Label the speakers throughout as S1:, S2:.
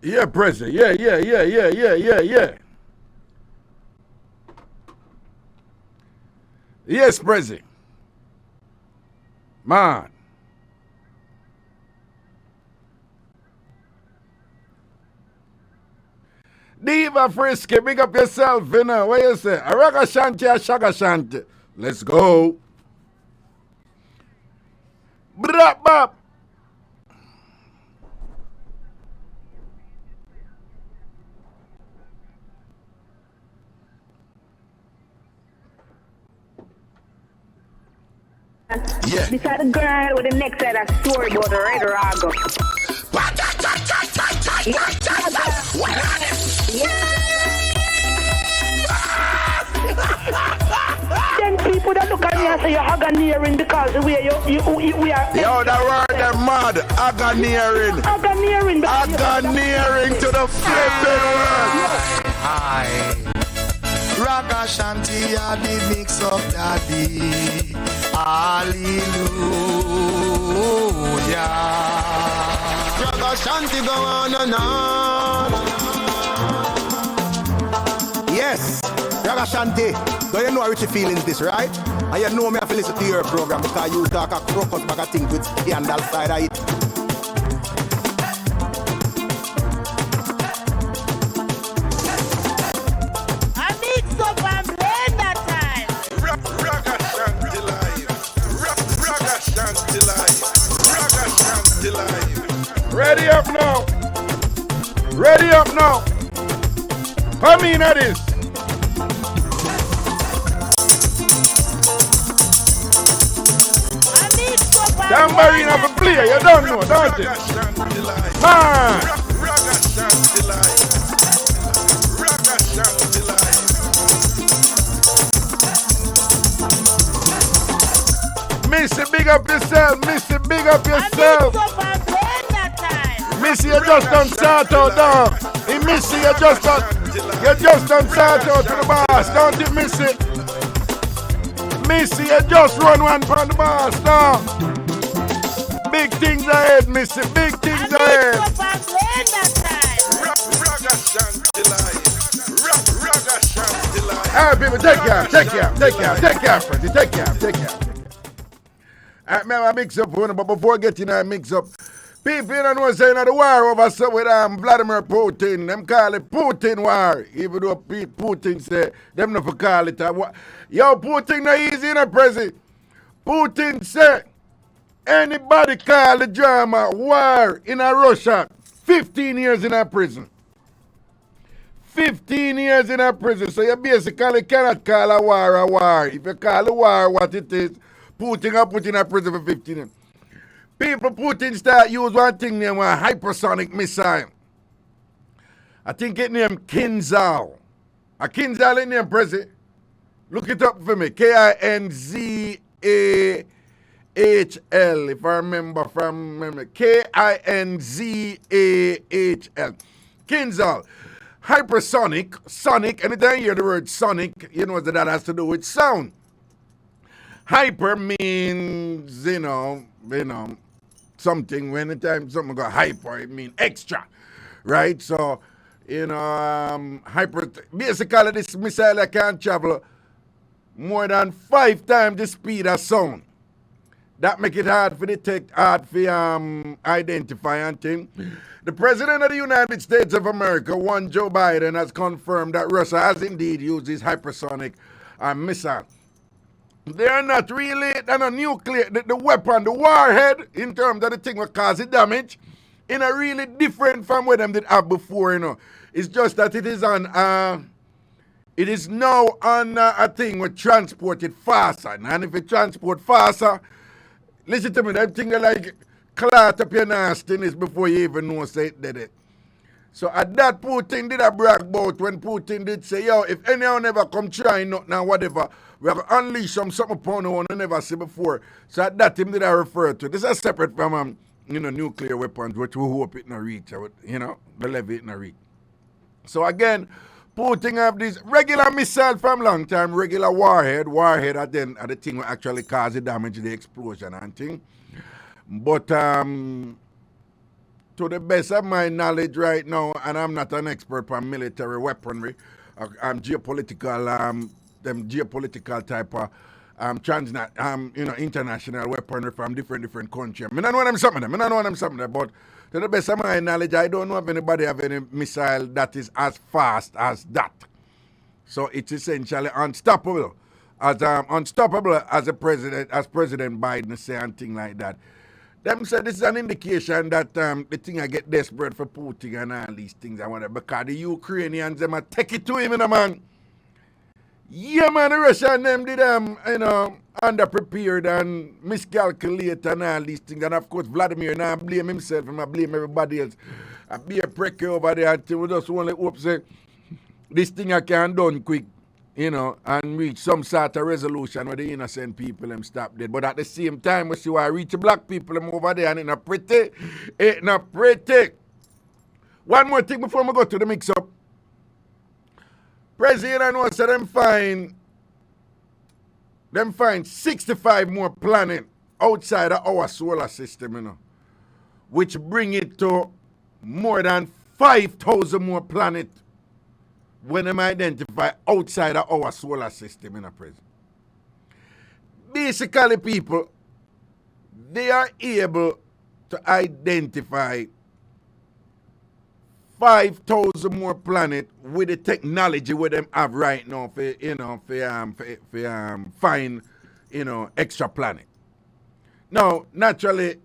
S1: Yeah, Prezi. Yeah. Yes, Prezi. Man. Diva Frisky, big up yourself, you know. What you say? A Ragashanti, a Shagashanti. Let's go. Brap, bap.
S2: Yeah.
S3: Beside the girl with the next side of story about the red rago. Then people that look at me and say you're agoniering because the way we are.
S1: Yo, that word them mad. Agoniering. Agoniering to the flipping world.
S2: Hi. Ragashanti, I the mix up daddy. Hallelujah. Ragashanti go on and on. Yes, Ragashanti. Do you know how Richie feelings this, right? And you know me have to listen to your program because you talk a crocus bag of things with scandal side of it.
S4: An Blenda time.
S1: Ragashanti live. Ragashanti live. Ready up now. Come in at this. Tambourine have a player, you don't know, don't you? Man!
S5: Ragashanti live.
S1: Missy, big up yourself. Missy, big up yourself. Missy, you just done start out, dog. Hey, Missy, you just done start out to the boss, don't you, Missy? Missy, you just run one from the boss, dog. Big things ahead, Missy, big things ahead. All right, people, take care, Freddy, take care. I remember mix up, but before getting that mix up, people you know saying the war over so with Vladimir Putin. Them call it Putin war. Even though Putin say them not for call it a war. Yo, Putin not easy in a president. Putin say anybody call the drama war in a Russia, 15 years in a prison. 15 years in a prison. So you basically cannot call a war. If you call a war what it is, Putin got put in a prison for 15 years. People Putin start use one thing named a hypersonic missile. I think it named Kingsley. A Kingsley name president. Look it up for me. Kinzal. If I remember from memory. Kinzal. Kingsley. Hypersonic. Sonic. Anytime you hear the word sonic, you know what that has to do with sound. Hyper means, you know, something. Anytime something got hyper, it means extra, right? So, basically this missile can travel more than 5 times the speed of sound. That make it hard for detect, hard for identify and thing. The President of the United States of America, one Joe Biden, has confirmed that Russia has indeed used this hypersonic missile. They're not nuclear, the weapon, the warhead, in terms of the thing that causes damage, in a really different from what them did have before, It's just that it is now on a thing where transport it faster. And if it transport faster, listen to me, that thing like clot up your nastiness before you even know say it did it. So at that Putin did a brag about when Putin did say, yo, if anyone ever come try nothing or whatever, we have to unleash something upon the one I never see before. So at that him did I refer to. This is separate from nuclear weapons, which we hope it not reach, the level it not reach. So again, Putin have this regular missile from long time, regular warhead at the thing will actually cause the damage, the explosion and thing. But to to the best of my knowledge right now, and I'm not an expert on military weaponry, geopolitical, them geopolitical type of international weaponry from different countries. I don't know them some of them, but to the best of my knowledge, I don't know if anybody have any missile that is as fast as that. So it's essentially unstoppable. Unstoppable as President Biden say and thing like that. Them say this is an indication that the thing I get desperate for Putin and all these things and whatever, because the Ukrainians them a take it to him, man. Yeah, man, the Russians them did underprepared and miscalculate and all these things. And of course Vladimir now blame himself and I blame everybody else. I be a prick over there until we just only hope say this thing I can done quick. And reach some sort of resolution where the innocent people them stop dead. But at the same time, we see why reach the black people them over there and it's not pretty. It's not pretty. One more thing before we go to the mix-up. President knows so them find 65 more planets outside of our solar system, which bring it to more than 5,000 more planets when them identify outside of our solar system in a present. Basically, people, they are able to identify 5,000 more planets with the technology where them have right now for find extra planet. Now, naturally,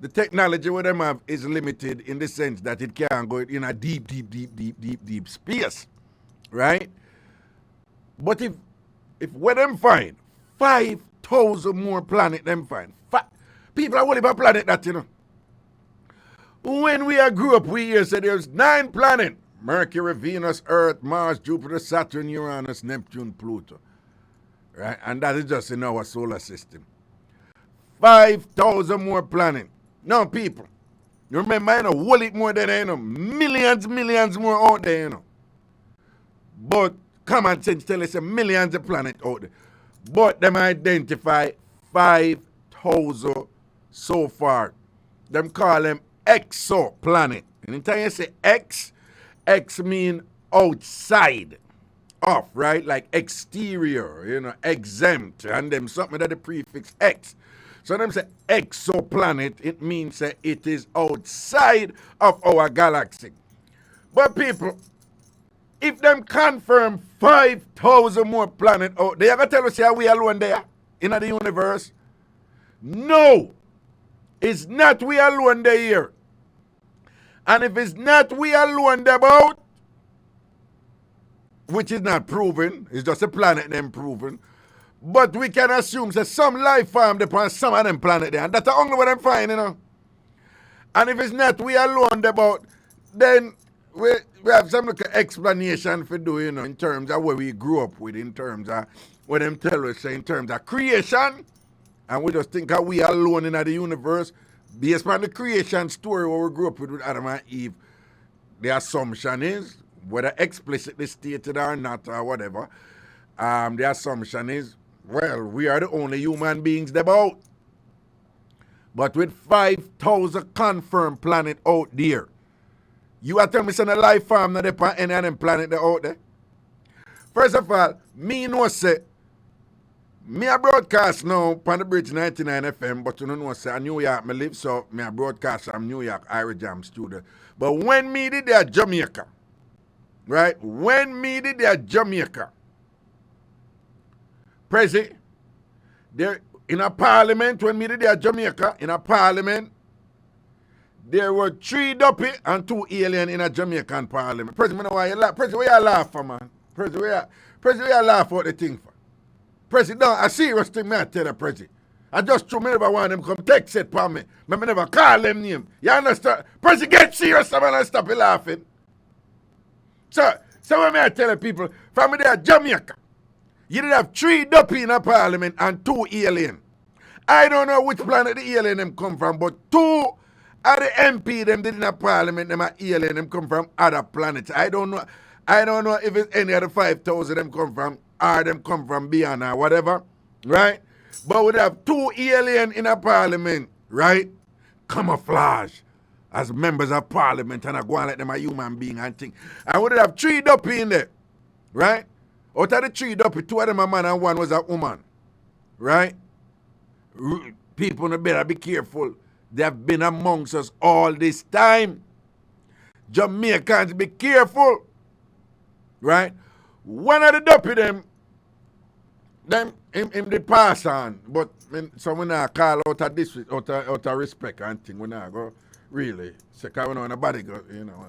S1: the technology where them have is limited in the sense that it can't go in a deep space, right? But if where them find 5,000 more planet them find, people are worried about planet that, When we grew up, we hear say there's 9 planets: Mercury, Venus, Earth, Mars, Jupiter, Saturn, Uranus, Neptune, Pluto, right? And that is just in our solar system. 5,000 more planets. Now, people, you remember, whole heap more than millions more out there, But common sense tell us millions of planets out there. But them identify 5,000 so far. Them call them exoplanet. Anytime you say X mean outside of, right? Like exterior, exempt, and them something that the prefix X. So them say exoplanet, it means that it is outside of our galaxy. But people, if them confirm 5,000 more planets out, they ever tell us how we alone there in the universe? No, it's not we alone there here. And if it's not we alone there about, which is not proven, it's just a planet them proven, but we can assume that some life form upon some of them planet there, and that's the only one them find, And if it's not we alone about, then we have some like explanation for do, in terms of where we grew up with, in terms of what them tell us, in terms of creation, and we just think that we alone in the universe, based on the creation story where we grew up with Adam and Eve. The assumption is, whether explicitly stated or not or whatever, the assumption is, well, we are the only human beings about. But with 5,000 confirmed planet out there, you are telling me a life form not upon any of them planet out there? First of all, me know say, me a broadcast now on the bridge 99 FM, but you know say in New York me live, so me a broadcast from New York IrieJam studio. But when me did there Jamaica, right? When me did there Jamaica, Prezi, there in a parliament, when me did there Jamaica, in a parliament, there were 3 duppy and 2 alien in a Jamaican parliament. Prezi, me know why you laugh. Prezi, where you laugh for, man? Prezi, where you laugh for the thing for? Prezi, no, a serious thing me I tell you, Prezi. I just true me never want them come text it for me. Me never call them name. You understand? Prezi, get serious, man, and stop laughing. So when I tell people, from there Jamaica, you did have 3 duppy in a parliament and 2 alien. I don't know which planet the alien them come from, but 2 of the MP them did in a parliament, them are alien, them come from other planets. I don't know if it's any of the 5,000 them come from, or them come from beyond or whatever, right? But we have 2 alien in a parliament, right? camouflage as members of parliament and I go and let them a human being and thing. I would have 3 duppy in there, right? Out of the 3 duppy, 2 of them a man and 1 was a woman, right? People better be careful. They have been amongst us all this time. Jamaicans, be careful, right? One of the duppy them him the pass on, but so we not call out of this out of respect and thing. We not go really say because we know nobody go, you know.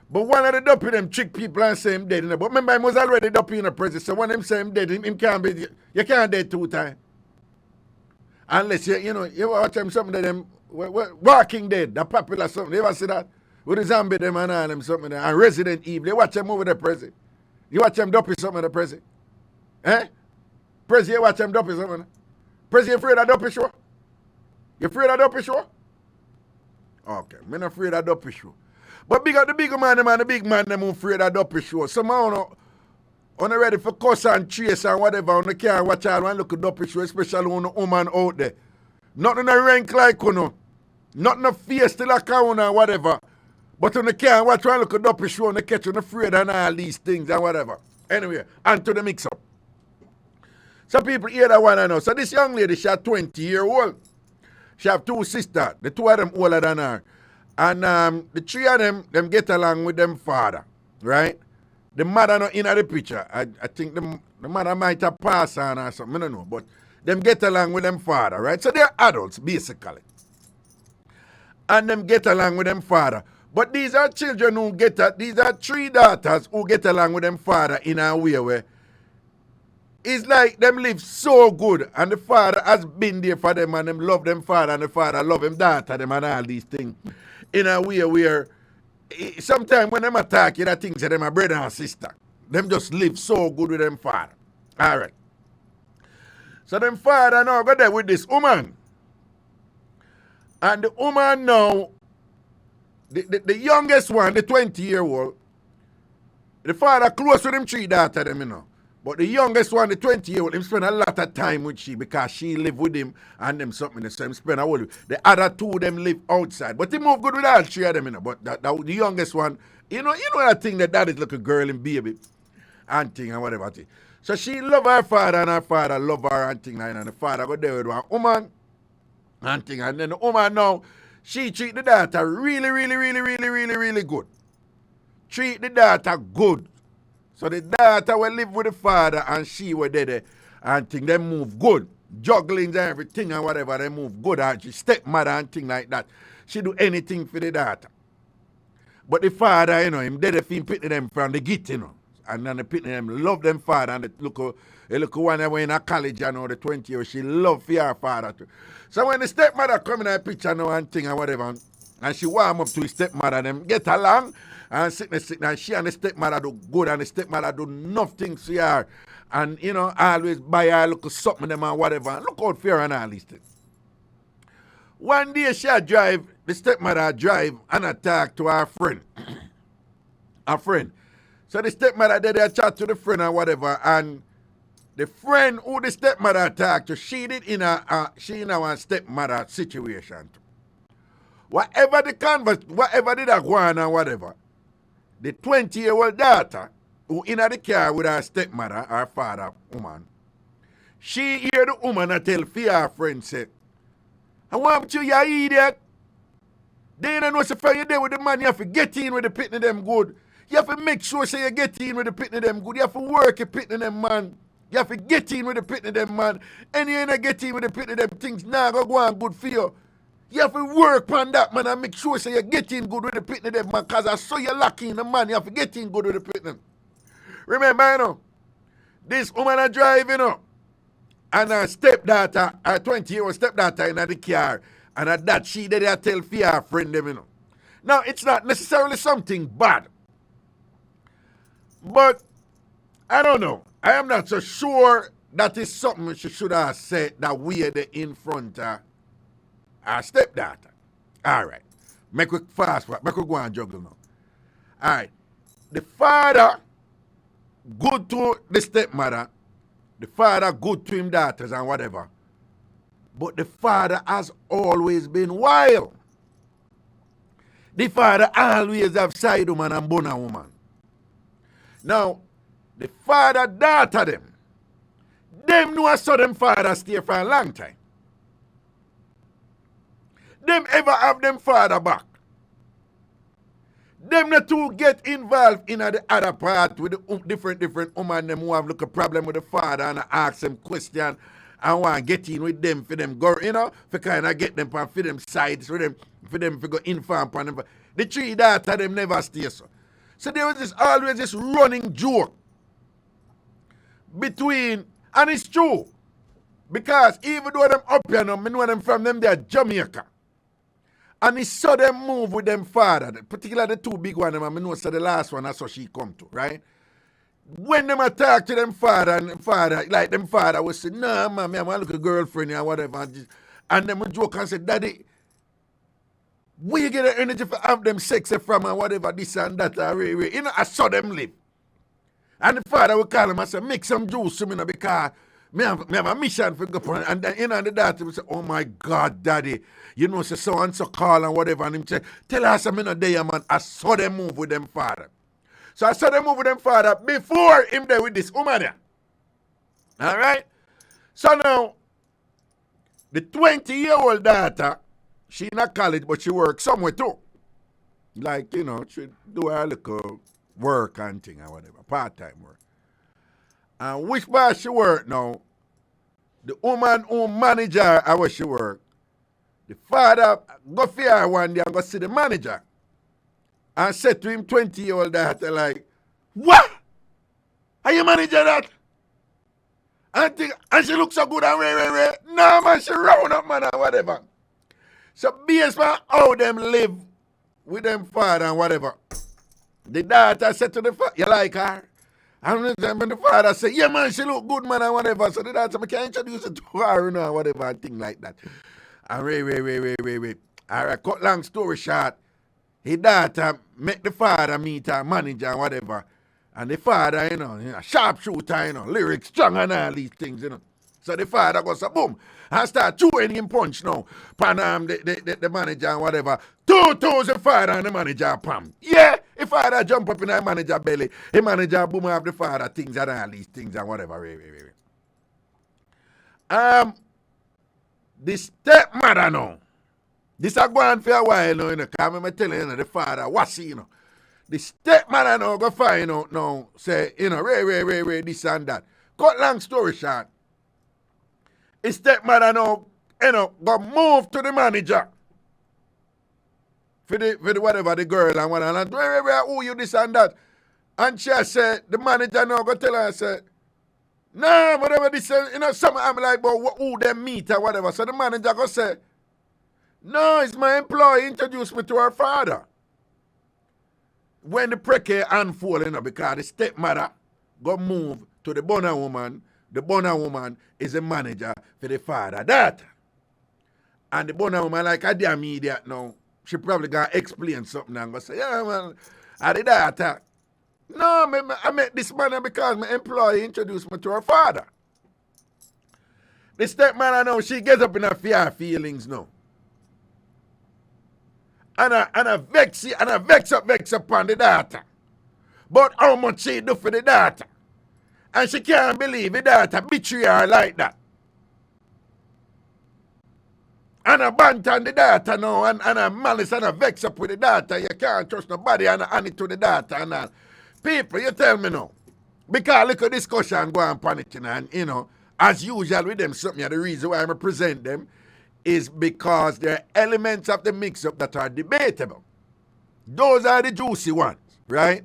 S1: But one of the duppy them trick people and say him dead. But remember, him was already duppy in the prison. So when him say him dead, him can't be. You can't dead 2 times. Unless you watch them something that them Walking Dead, the popular something. You ever see that? With the zombie them and all them something there. And Resident Evil. You watch them over the prison. You watch them duppy something in the prison. Eh? Prezi, you watch them duppy something. Prezi, you afraid of duppy show? You afraid of duppy show? Okay, I'm not afraid of duppy show. But big up the big man, the big man, them afraid of duppy show. Some on ready for cuss and chase and whatever. On the can't watch out and look at duppy show, especially on the woman out there. Nothing a rank like you. Nothing a face till a count and whatever. But on the can't watch and look at duppy show and the catch on afraid and all these things and whatever. Anyway, on to the mix-up. Some people hear that one I know. So this young lady, she 20-year-old. She have 2 sisters. The 2 of them older than her. And the 3 of them get along with them father. Right? The mother not in the picture. I think the mother might have passed on or something. I don't know. But them get along with them father. Right? So they're adults, basically. And them get along with them father. But these are children who these are 3 daughters who get along with them father in a way where it's like them live so good and the father has been there for them and them love them father and the father love him daughter them and all these things in a way where sometimes when them attack you, that things say them a brother and sister. Them just live so good with them father. Alright. So them father now go there with this woman. And the woman now, the youngest one, the 20-year-old, the father close with them 3 daughters them, you know. But the youngest one, the 20-year-old, him spend a lot of time with she because she live with him and them something. So him spend a whole. The other 2 of them live outside. But he move good with all 3 of them, you know. But the youngest one, you know that thing that is like a girl and baby and thing and whatever thing. So she love her father and her father love her and thing like that. And the father go there with one woman and thing. And then the woman now, she treat the daughter really, really, really, really, really, really good. Treat the daughter good. So the daughter will live with the father and she were there and think they move good. Juggling and everything and whatever, they move good. And she stepmother and thing like that. She do anything for the daughter. But the father, you know, him dead if him picking them from the git, you know. And then the picking them love them father. And the look one that went in a college, you know, the 20 years, she love for her father too. So when the stepmother come in that picture now and thing and whatever, and she warm up to his stepmother, them get along. And sickness, and she and the stepmother do good, and the stepmother do nothing to her. And, you know, always buy her look something them and whatever. And look out for her and all these things. One day she drive, the stepmother drive and attack to her friend. Her friend. So the stepmother did a chat to the friend and whatever. And the friend who the stepmother attacked to, she did in a stepmother situation. Whatever the converse, whatever did I go on and whatever. The 20-year-old daughter who in the car with her stepmother, her father, woman, she hear the woman a tell her friend say, I want you, you idiot. They don't know if you're there with the man, you have to get in with the pitney them good. You have to make sure say you get in with the pitney them good. You have to work the pitney them man. You have to get in with the pitney them man. And you ain't get in with the pitney them things now go on good for you. You have to work on that, man, and make sure so you get in good with the pitney them, man, because I saw you lucky in the man. You have to get in good with the pitney. Remember, you know, this woman a driving, you know, and her stepdaughter, her 20-year-old stepdaughter in the car, and her dad, she did tell for her friend them, you know. Now, it's not necessarily something bad, but I don't know. I am not so sure that is something she should have said that we are in front of our stepdaughter. All right. Make it fast. Make it go and juggle now. All right. The father good to the stepmother. The father good to him daughters and whatever. But the father has always been wild. The father always have side woman and bona woman. Now, the father daughter them know I saw them father stay for a long time. Them ever have them father back. Them the two get involved in the other part with the different woman them who have look a problem with the father and ask them question and want to get in with them for them go, for kind of get them for them sides for them for go inform upon them. The three daughter them never stay so. So there was always this running joke between, and it's true, because even though them up here, I know them from them, they're Jamaica. And he saw them move with them father, particularly the two big ones, I know so the last one, that's how she come to, right? When them attack to them father, like them father would say, nah, man, I want to look a girlfriend or whatever. And them would joke and say, Daddy, where you get the energy for have them sexy from and whatever, this and that, I saw them live. And the father would call him and say, make some juice to me because me have a mission for go. And then the daughter would say, oh my God, Daddy, say so and so call and whatever. And him say, tell us I'm not there, man. I saw them move with them father. So I saw them move with them father before him there with this woman there. All right? So now, the 20-year-old daughter, she not college, but she works somewhere too. Like, she do her little work and thing or whatever, part-time work. And which bar she work now, the woman who manager her where she work, the father go for her one day and go see the manager and said to him, 20-year-old daughter, like, what? Are you manager that? And she looks so good and ray. No, man, she round up, man, or whatever. So based on how them live with them father and whatever, the daughter said to the father, you like her? And the father said, yeah, man, she look good, man, and whatever. So the daughter said, I can introduce her to her, or whatever, and thing like that. And wait. All right, cut long story short, his daughter make the father meet her manager and whatever. And the father, sharpshooter, lyrics strong and all these things, So the father goes, boom, and start chewing him punch now. Pan the manager and whatever. 2,000 father and the manager pam. Yeah, the father jump up in the manager belly. The manager boom have the father things and all these things and whatever. The stepmother now. This a go on for a while now, because I'm telling you, the father, what's the stepmother now go find out now, say, Ray, this and that. Cut long story short. The stepmother now, go move to the manager. For the whatever, the girl and whatever. And Ray, who you this and that. And she said, the manager now go tell her, say, no, whatever this, something I'm like, but who them meet or whatever. So the manager go say, no, it's my employee introduced me to her father. When the precare unfold, because the stepmother go move to the bona woman. The bona woman is a manager for the father daughter. And the bona woman, like a damn idiot now, she probably gonna explain something and go say, yeah, man, I the daughter. No, I met this man because my employee introduced me to her father. The stepmother now, she gets up in her feelings now. And I vex upon the daughter. But how much she do for the daughter? And she can't believe the daughter betray her like that. And I banter on the daughter now, and I malice and I vex up with the daughter. You can't trust nobody and I hand it to the daughter and all. People, you tell me now. Because look at discussion go on panicking and, as usual with them, something, the reason why I present them is because there are elements of the mix-up that are debatable. Those are the juicy ones, right?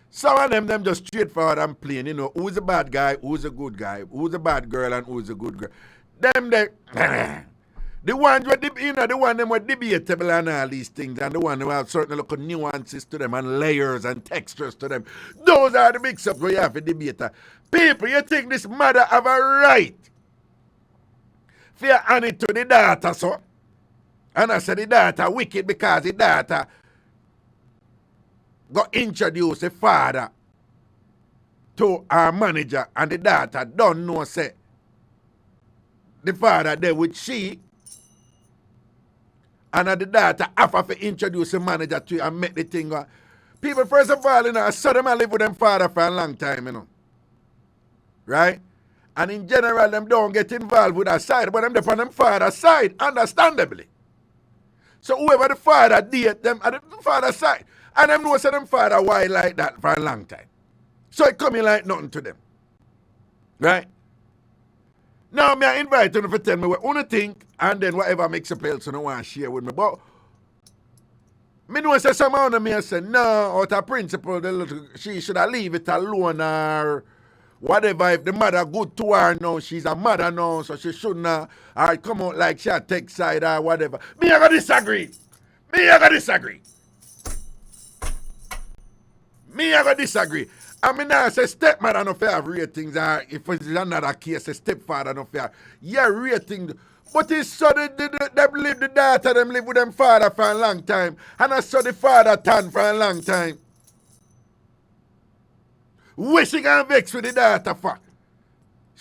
S1: Some of them just straightforward and plain, who's a bad guy, who's a good guy, who's a bad girl and who's a good girl. The ones were, the one them were debatable and all these things, and the one who have certain little nuances to them and layers and textures to them. Those are the mix-ups where you have a debater. People, you think this mother have a right for you hand it to the daughter, so? And I said the daughter wicked because the daughter got introduce the father to our manager, and the daughter don't know, say, the father there with she, And the daughter have to introduce the manager to you and make the thing go. People, first of all, you know, I saw them live with them father for a long time, you know. Right? And in general, them don't get involved with that side, but them dep on them father's side, understandably. So whoever the father date them at the father's side. And them know say them father why like that for a long time. So it coming like nothing to them. Right? Now, I invite you to tell me what you think, and then whatever Mixup else you want to share with me. But me know say some of me say, no, out of principle, she should have leave it alone or whatever. If the mother good to her now, she's a mother now, so she shouldn't or come out like she a take side or whatever. Me I gotta disagree. I mean, I say stepmother no fair have ratings, or if it's another case, a stepfather no fair. Yeah, rating. But it's so them live the daughter, them live with them father for a long time. And I saw the father turn for a long time. What she gonna vex with the daughter for?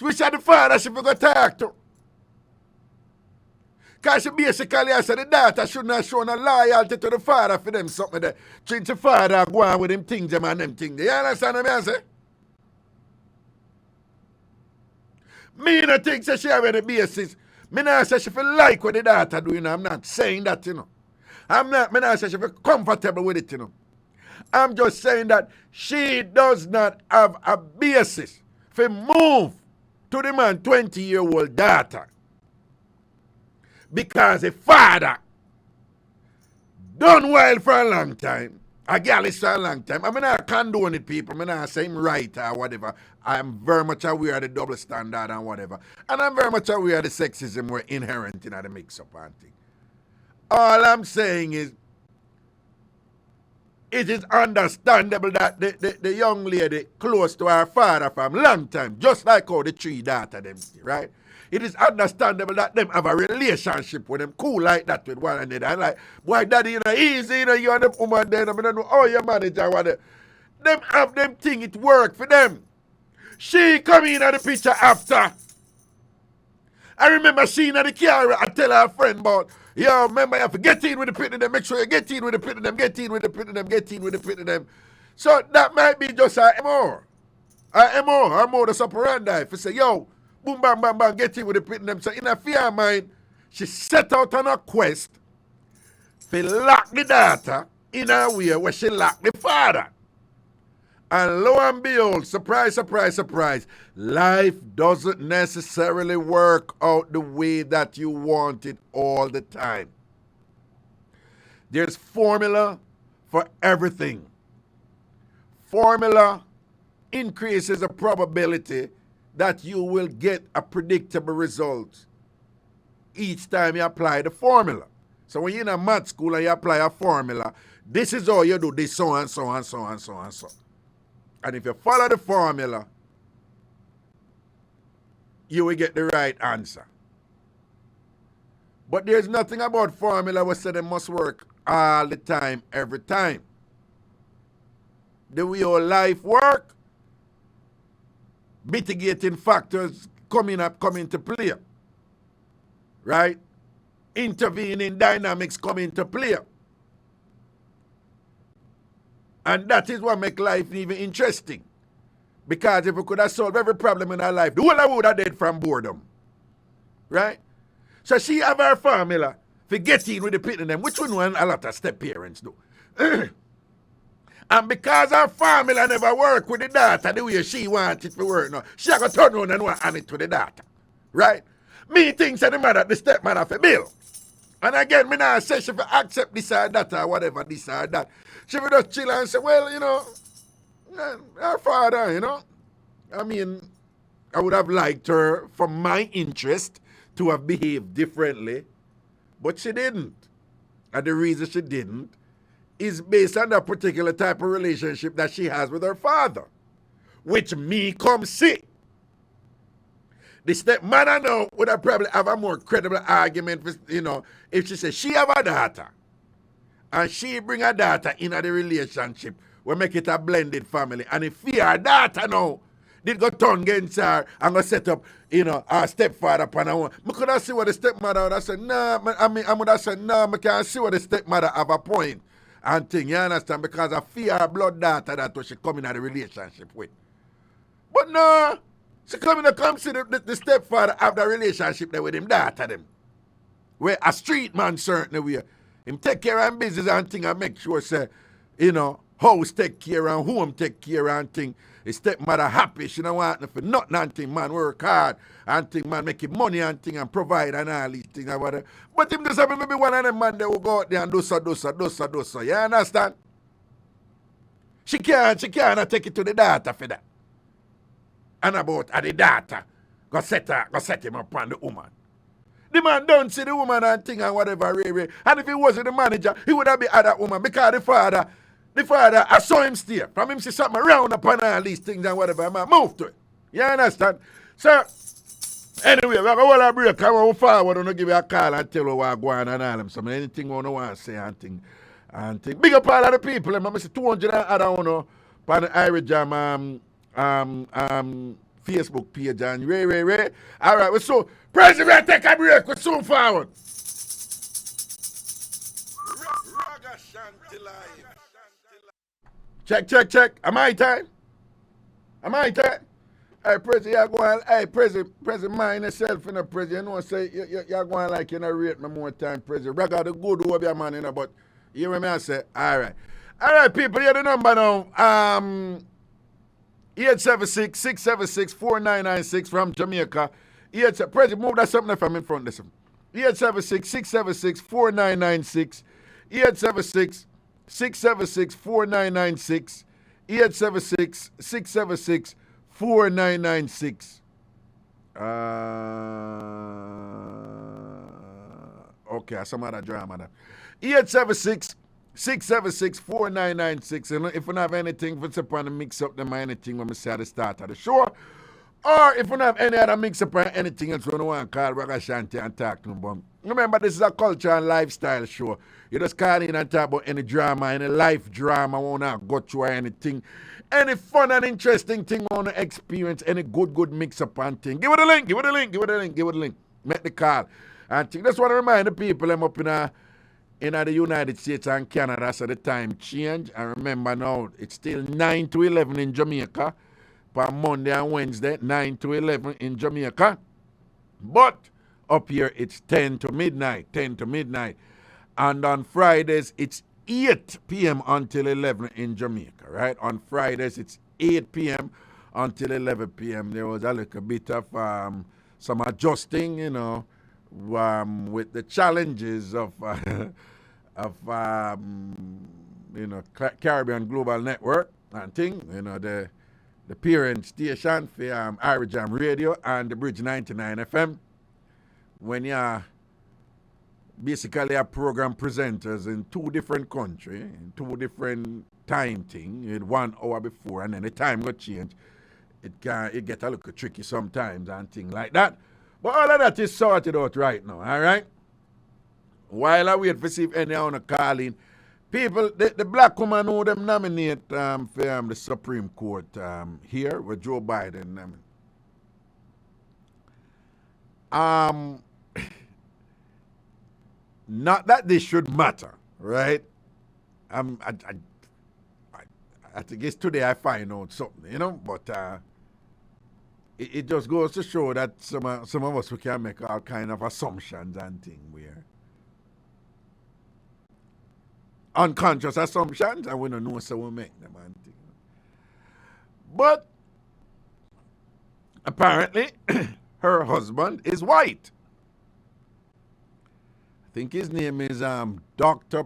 S1: Which are the father she forgot to talk to? Because she basically said the daughter shouldn't have shown a loyalty to the father for them something there. Treat the father go on with them things them and them things. You understand what I say? Me no think that she have any basis. Me not say she feel like what the daughter doing. I'm not saying that, you know. Me not say she feel comfortable with it, you know. I'm just saying that she does not have a basis for move to the man 20-year-old daughter. Because a father done well for a long time. A girl is for a long time. I mean, I condone it, people. I mean, I say him right or whatever. I am very much aware of the double standard and whatever. And I'm very much aware of the sexism we're inherent in the mix-up and thing. All I'm saying is, it is understandable that the young lady close to her father from a long time, just like how the three daughter them, right? It is understandable that them have a relationship with them, cool like that with one another. And like, boy, daddy, you know, easy, you know, you and the woman there, I don't know how you manage or whatever. Them have them thing, it work for them. She come in at the picture after. I remember seeing at the car, I tell her friend about, yo, remember you have to get in with the pit of them, make sure you get in with the pit of them, get in with the pit of them, get in with the pit of them. So that might be just a MO. Her modus operandi. If you say, yo, boom, bam, bam, bam, get in with the pit of them. So in her fear mind, she set out on a quest to lock the daughter in a way where she locked the father. And lo and behold, surprise, surprise, surprise, life doesn't necessarily work out the way that you want it all the time. There's formula for everything. Formula increases the probability that you will get a predictable result each time you apply the formula. So when you're in a math school and you apply a formula, this is all you do, this so and so and so and so and so. And if you follow the formula, you will get the right answer. But there's nothing about formula where say they must work all the time, every time. The way your life work, mitigating factors come into play. Right? Intervening dynamics come into play. And that is what makes life even interesting. Because if we could have solved every problem in our life, the whole I would have dead from boredom. Right? So she have her formula for getting with the pit in them, which we know a lot of step parents do. And because her formula never work with the daughter the way she wants it to work now, she have to turn around and want to hand it to the daughter. Right? Me thinks that the stepmother for bill. And again, me not say she will accept this or that or whatever, this or that. She will just chill and say, well, you know, her father, you know. I mean, I would have liked her, for my interest, to have behaved differently. But she didn't. And the reason she didn't is based on that particular type of relationship that she has with her father. Which me come see. The stepmother now would have probably have a more credible argument, for, you know, if she says she have a daughter and she bring a daughter in the relationship, we make it a blended family. And if her daughter now did go turn against her and go set up, her stepfather upon her own. I could have see what the stepmother would have said, I would have said, I can't see what the stepmother have a point and thing, you understand? Because I fear her blood daughter that was she coming in a relationship with. But no, she come see the stepfather have the relationship there with him daughter them. Where a street man certainly way. Him take care of him business and thing and make sure say, house take care and home take care and thing. His stepmother happy, she don't want nothing, nothing and thing, man, work hard and thing, man, make him money and thing and provide and all these things and whatever. But him just have maybe one of them man that will go out there and do so. You understand? She can't take it to the daughter for that. And about the daughter, go set him up on the woman. The man don't see the woman and thing and whatever, Ray. And if he wasn't the manager, he would have been other woman because the father, I saw him stay. From him see something around upon all these things and whatever, man, move to it. You understand? So, anyway, we're going to hold a break. I want to forward and give you a call and tell you what's going on and all them. So, anything you want to say and thing. Big up all of the people. I'm say 200 and other one on the IrieJam Facebook page and Ray. All right, so, President, take a break. We're soon forward.
S5: Ragashanti live.
S1: Check. Am I time? Hey, President, you're going, President, mind yourself, President. You know, say, you're going like, rate me more time, President. Reggae the good over your man, but you hear me, I say, all right. All right, people, hear the number now. 876-676-4996 from Jamaica. President, move that something from in front. Listen. 876-676-4996. 876-676-4996. 876-676-4996. Okay, some other drama. 876-676-4996. And if you don't have anything, if it's upon the mix-up, them anything when we say at the start of the show. Or if you don't have any other mix-up or anything else, you want to call Ragashanti and talk to them. Remember, this is a culture and lifestyle show. You just call in and talk about any drama, any life drama, want to go through or anything. Any fun and interesting thing want to experience, any good mix-up and thing. Give it a link. Make the call. And just want to remind the people I'm up in the United States and Canada, so the time change. And remember now, it's still 9 to 11 in Jamaica. For Monday and Wednesday, 9 to 11 in Jamaica. But up here, it's 10 to midnight. And on Fridays, it's 8 p.m. until 11 in Jamaica, right? On Fridays, it's 8 p.m. until 11 p.m. There was a little bit of some adjusting, with the challenges of Caribbean Global Network and thing, the parent station for IrieJam Radio and the Bridge 99 FM. When you're basically a program presenters in two different countries, in two different time thing, in 1 hour before, and then the time will change. It get a little tricky sometimes and things like that. But all of that is sorted out right now, all right? While I wait for see if any want to call in, people, the black woman who them nominate for the Supreme Court here with Joe Biden. Not that this should matter, right? I think it's today I find out something, but it just goes to show that some of us we can make all kind of assumptions and things where unconscious assumptions and we don't know so we make them and things. But apparently her husband is white. I think his name is Dr.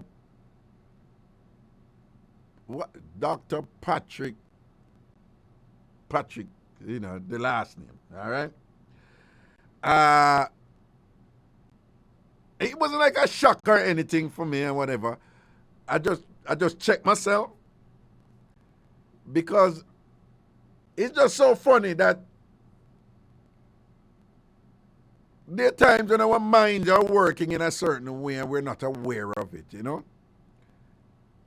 S1: Patrick, the last name, all right? It wasn't like a shock or anything for me and whatever. I just checked myself because it's just so funny that there are times when our minds are working in a certain way and we're not aware of it,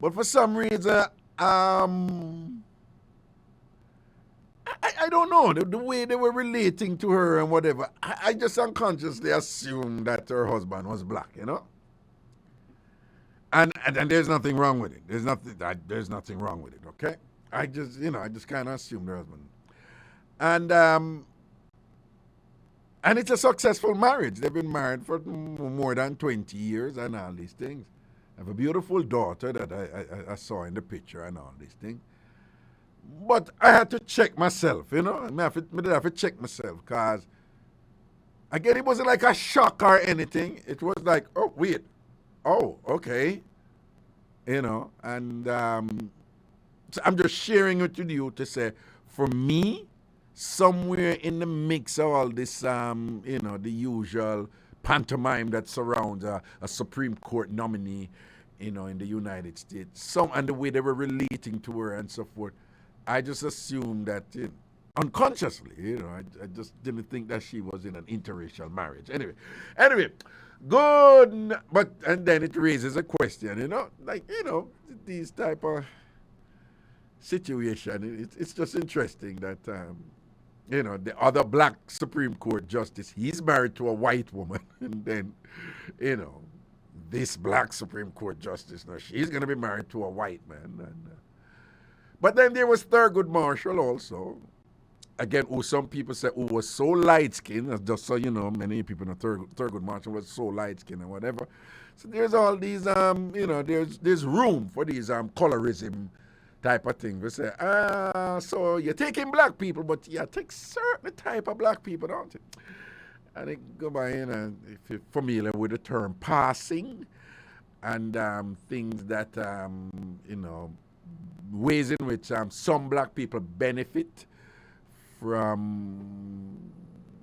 S1: But for some reason, I I don't know, the way they were relating to her and whatever. I just unconsciously assumed that her husband was black, you know? And there's nothing wrong with it. There's nothing wrong with it, okay? I just kind of assumed her husband. And it's a successful marriage. They've been married for more than 20 years and all these things. I have a beautiful daughter that I saw in the picture and all these things. But I had to check myself, you know. I have to check myself because, again, it wasn't like a shock or anything. It was like, oh, wait. Oh, okay. You know, and so I'm just sharing it with you to say, for me, somewhere in the mix of all this, you know, the usual pantomime that surrounds a Supreme Court nominee, you know, in the United States, and the way they were relating to her and so forth, I just assumed that, you know, unconsciously, you know, I just didn't think that she was in an interracial marriage. Anyway, good, but, and then it raises a question, you know, like, you know, these type of situation, it's just interesting that, you know, the other black Supreme Court justice, he's married to a white woman, and then, you know, this black Supreme Court justice, now she's going to be married to a white man. And, but then there was Thurgood Marshall also, again, who some people say who was so light-skinned, just so you know, many people know Thurgood Marshall was so light-skinned and whatever. So there's all these, you know, there's room for these colorism type of thing. We say, so you're taking black people, but you take certain type of black people, don't you? And it go by, you know, if you're familiar with the term passing and things that, you know, ways in which some black people benefit from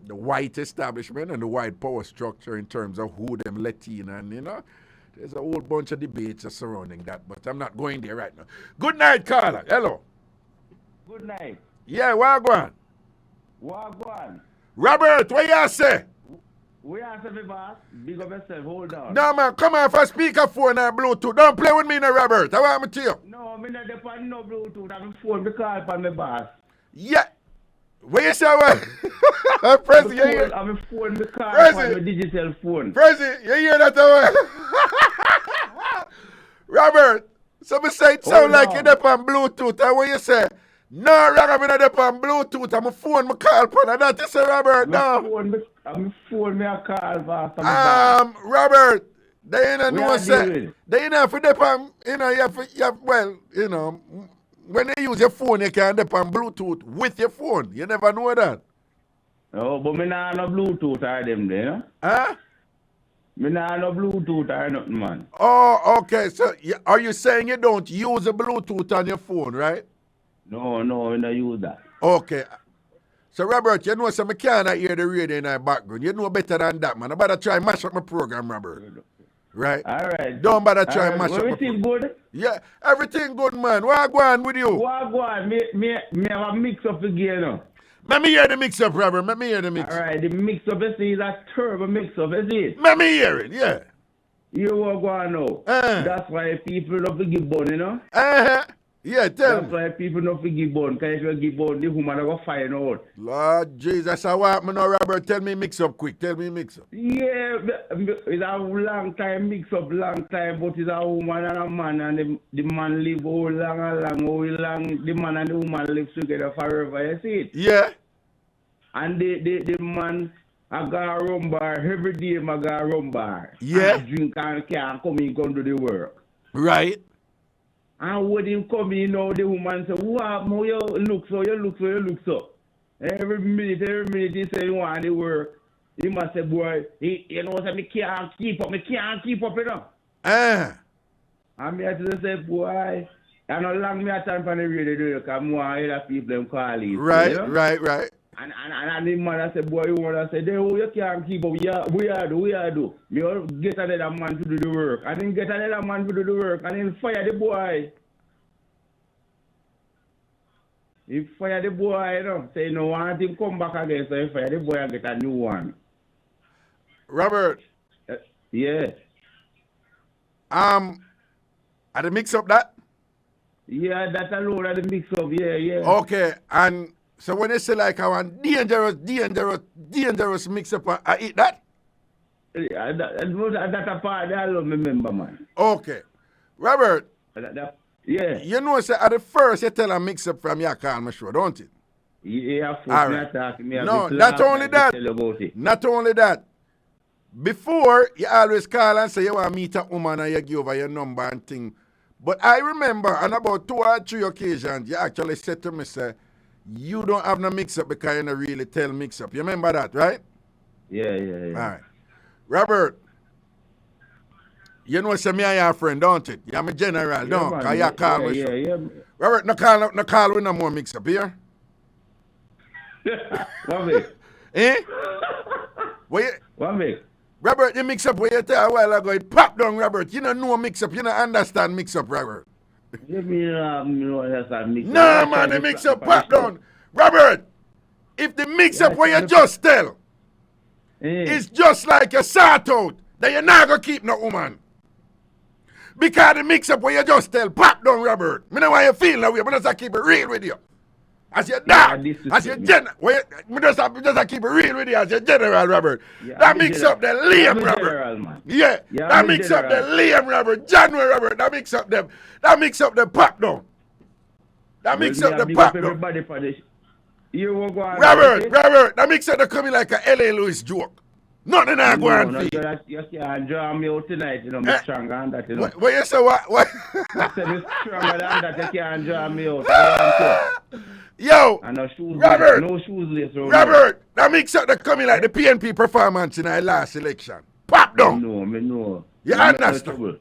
S1: the white establishment and the white power structure in terms of who them let in, and, you know, there's a whole bunch of debates surrounding that, but I'm not going there right now. Good night, Carla. Hello.
S6: Good night.
S1: Yeah, Wagwan.
S6: Wagwan.
S1: Robert, what you say?
S6: We are me, boss. Big up yourself. Hold on.
S1: No, man, come on for speakerphone and Bluetooth. Don't play with me now, Robert. I want me to you.
S6: No, me not depend no Bluetooth. I'm phone me call for me, boss.
S1: Yeah. What you say, what? Prezi, you hear?
S6: I'm a phone me call
S1: Prezi.
S6: for my digital phone.
S1: Prezi, you hear that? Robert, so me say it sound like you're up on Bluetooth. And what you say? No, Roger, I'm not up on Bluetooth. I'm a phone me call for that. You say, Robert, no.
S6: I'm a phone me a call, boss.
S1: Robert, they ain't no say. They ain't have to depend, you know, you have, well, you know, when they use your phone, you can depend Bluetooth with your phone. You never know that.
S6: Oh, but me nah no Bluetooth or them there.
S1: Huh?
S6: Me nah no Bluetooth or nothing, man.
S1: Oh, okay. So, are you saying you don't use a Bluetooth on your phone, right?
S6: No, I don't use that.
S1: Okay. So, Robert, you know, so I can't hear the radio in the background. You know better than that, man. I better try and mash up my program, Robert. Right?
S6: All right.
S1: Don't bother try and mash up my
S6: everything good?
S1: Yeah, everything good, man. What go on with you?
S6: What go on? Me have a mix-up again, now.
S1: Let me hear the mix-up, Robert. Let me hear the mix-up.
S6: All right, the mix-up is a turbo mix-up, is it?
S1: Let me hear it, yeah.
S6: You what go on now? That's why people don't forgive bone, you know?
S1: Yeah, tell
S6: That's
S1: me.
S6: why people don't forgive bone. Because if you give bone, the woman will find out.
S1: Lord Jesus, I want me now, Robert. Tell me mix-up quick. Tell me mix-up.
S6: Yeah, it's a long time mix-up, long time, but it's a woman and a man, and the man live how long, the man and the woman live together forever, you see it?
S1: Yeah.
S6: And the man, I got a rum bar, every day I got a rum bar.
S1: Yeah.
S6: And drink and can't come in, come to the work.
S1: Right.
S6: And when him come in, now the woman say, "Wow, you look so. Every minute he say you want to work. He must say, boy, you know, say, me can't keep up, you know. And me have to say, boy, I know long me a time for the radio, because I want to hear people them call it.
S1: Right,
S6: you know?
S1: right.
S6: And the man I say, boy, you want to say, you can't keep up, we are do. Me get another man to do the work. And then get another man to do the work, and then fire the boy. He fire the boy, you know. Say, no want him come back again, so he fire the boy and get a new one.
S1: Robert.
S6: Yeah.
S1: Are they mix up that?
S6: Yeah, that's alone at the mix up, yeah.
S1: Okay, and So when they say like I want dangerous mix up, I eat that?
S6: That's a part that I love remember, man.
S1: Okay. Robert,
S6: yeah.
S1: you know, say at the first you tell a mix up from your call me sure, don't it?
S6: Yeah,
S1: all right. No, not only that. Not only that. Before, you always call and say you want to meet a woman and you give over your number and thing. But I remember on about 2 or 3 occasions, you actually said to me, say, you don't have no mix-up because you don't really tell mix-up. You remember that, right?
S6: Yeah.
S1: All right. Robert, you know say me and your friend, don't it? You're my general, don't? Because you call me.
S6: Yeah.
S1: Robert, no call with no more mix-up here.
S6: What make?
S1: Eh?
S6: What make?
S1: Robert, the mix-up where you tell a while ago, it popped down, Robert. You don't know mix-up. You don't understand mix-up, Robert.
S6: You mean understand mix-up?
S1: No, man, the mix-up popped down. Robert, if the mix-up where you just tell, it's just like you sort out, that you're not going to keep no woman. Because the mix-up where you just tell, pop down, Robert. I know why you feel that way, but just keep it real with you. As your dad, as your general, just keep it real with you as your general, Robert. That mix up the lame, Robert. Yeah, that mix up the lame, Robert. January, Robert. That mix up them pop down. That mix up the pop down. Robert, that mix up the coming like a L.A. Lewis joke. Nothing I go and feel.
S6: You can't draw me out tonight, you know, I'm stronger than that, you know.
S1: What you say, what?
S6: I said it's stronger than that, you can't draw me out.
S1: Yo,
S6: and no shoes,
S1: Robert,
S6: no shoes lace.
S1: Robert, that mix up the coming like the PNP performance in our last election. Pop down.
S6: Me know.
S1: You understand?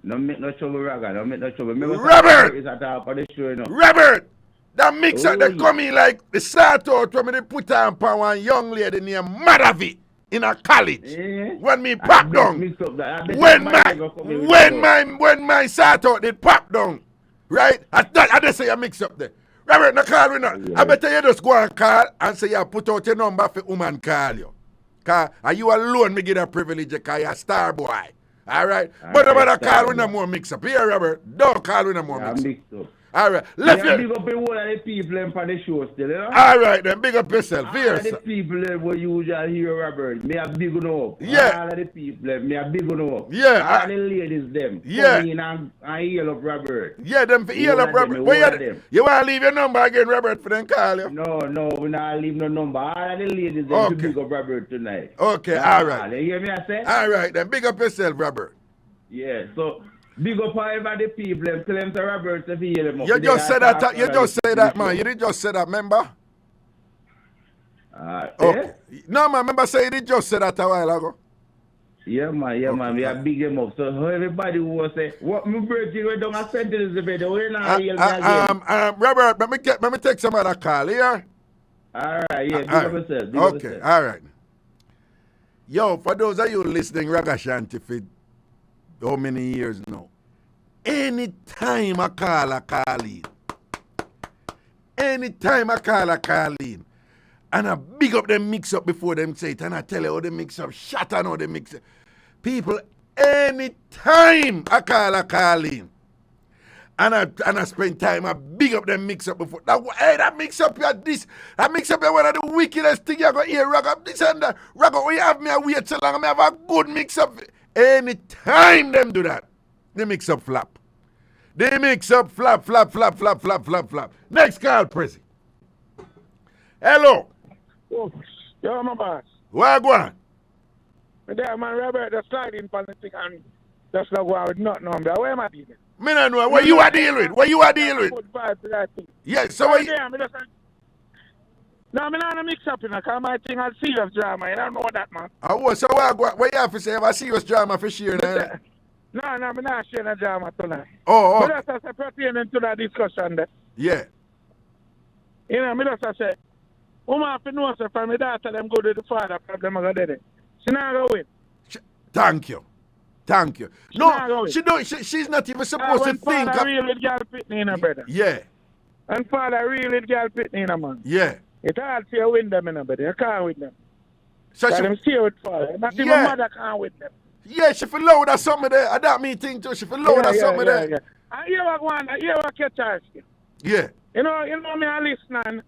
S6: No make no trouble, Raga. No make no trouble.
S1: Robert!
S6: Is at top of the show, you know.
S1: Robert! That mix up the coming like the start out when they put on for one young lady named Madavi in a college. When me pop down. When my start out did pop down. Right? I just say I mix up there. Robert, no call me now. I better you just go and call and say you put out your number for woman call you. Because you alone me get that privilege because you're a star boy. Alright? But nobody call me no more mix up. Here, Robert. Don't call me no more mix up. Alright.
S6: Big up the whole of the people for the show still, you know?
S1: Alright then, big up yourself.
S6: All of the people who usually hear Robert, me a big one up.
S1: Yeah.
S6: All of the people, me a big one up.
S1: Yeah.
S6: All the ladies, them.
S1: Yeah.
S6: Come in and heal up Robert.
S1: Yeah, them for heal up Robert. You want to leave your number again, Robert, for them call you?
S6: No, we not leave no number. All of the ladies, them to big up Robert tonight.
S1: Okay, alright.
S6: You hear me I say?
S1: Alright then, big up yourself, Robert.
S6: Yeah, so big up all the people and tell them to Robert to heal them up.
S1: You just said that, man. You didn't just say that, remember? Okay. No, man, remember say you did just say that a while ago.
S6: Yeah, man, we are big them up. So everybody who was say, what my birthday went down a sentence the bed, we're not heal me again.
S1: Robert, let me take some other call here.
S6: Alright, yeah, big up yourself.
S1: Okay, alright. Yo, for those of you listening, Ragashanti for how many years now? Anytime I call in. And I big up them mix up before them say it. And I tell you how they mix up. Shut on how they mix up. People, anytime I call in. And I spend time, I big up them mix up before. That mix up you this. That mix up you one of the wickedest things you're going to hear. Raga, this and that. Raga, when you have me, I wait so long. I have a good mix up. Anytime them do that, they mix up flap. They mix up flap. Next call, Prezi. Hello.
S7: Oh, yo, my boss.
S1: Where go on?
S7: There, man, Robert, the sliding politics and just not go out with nothing on there. Where am I dealing?
S1: Me no know. What you are dealing with?
S7: Good vibe to that thing.
S1: Yeah, so what you...
S7: No, I'm not mix up in because my thing has serious drama. I don't know that, man.
S1: So what you have to say? Have a serious drama for sure now?
S7: No, I'm not sharing a drama tonight.
S1: Oh.
S7: But that's pertaining to that discussion there.
S1: Yeah.
S7: You know, I just say, woman have to know so from my daughter, them go to the father, problem I got it. She not going.
S1: Thank you. No, she's not even supposed to think.
S7: Father real with girl pitney in her brother.
S1: Yeah.
S7: And father real with girl pitney in her man.
S1: Yeah.
S7: It's hard to win them in her brother. You can't win them.
S1: So
S7: them stay with father. Not even mother can't win them.
S1: Yeah, she feel low that something there. I don't mean thing too. She feel low that something there.
S7: Yeah. And you what catch her.
S1: Yeah.
S7: You know me I listen and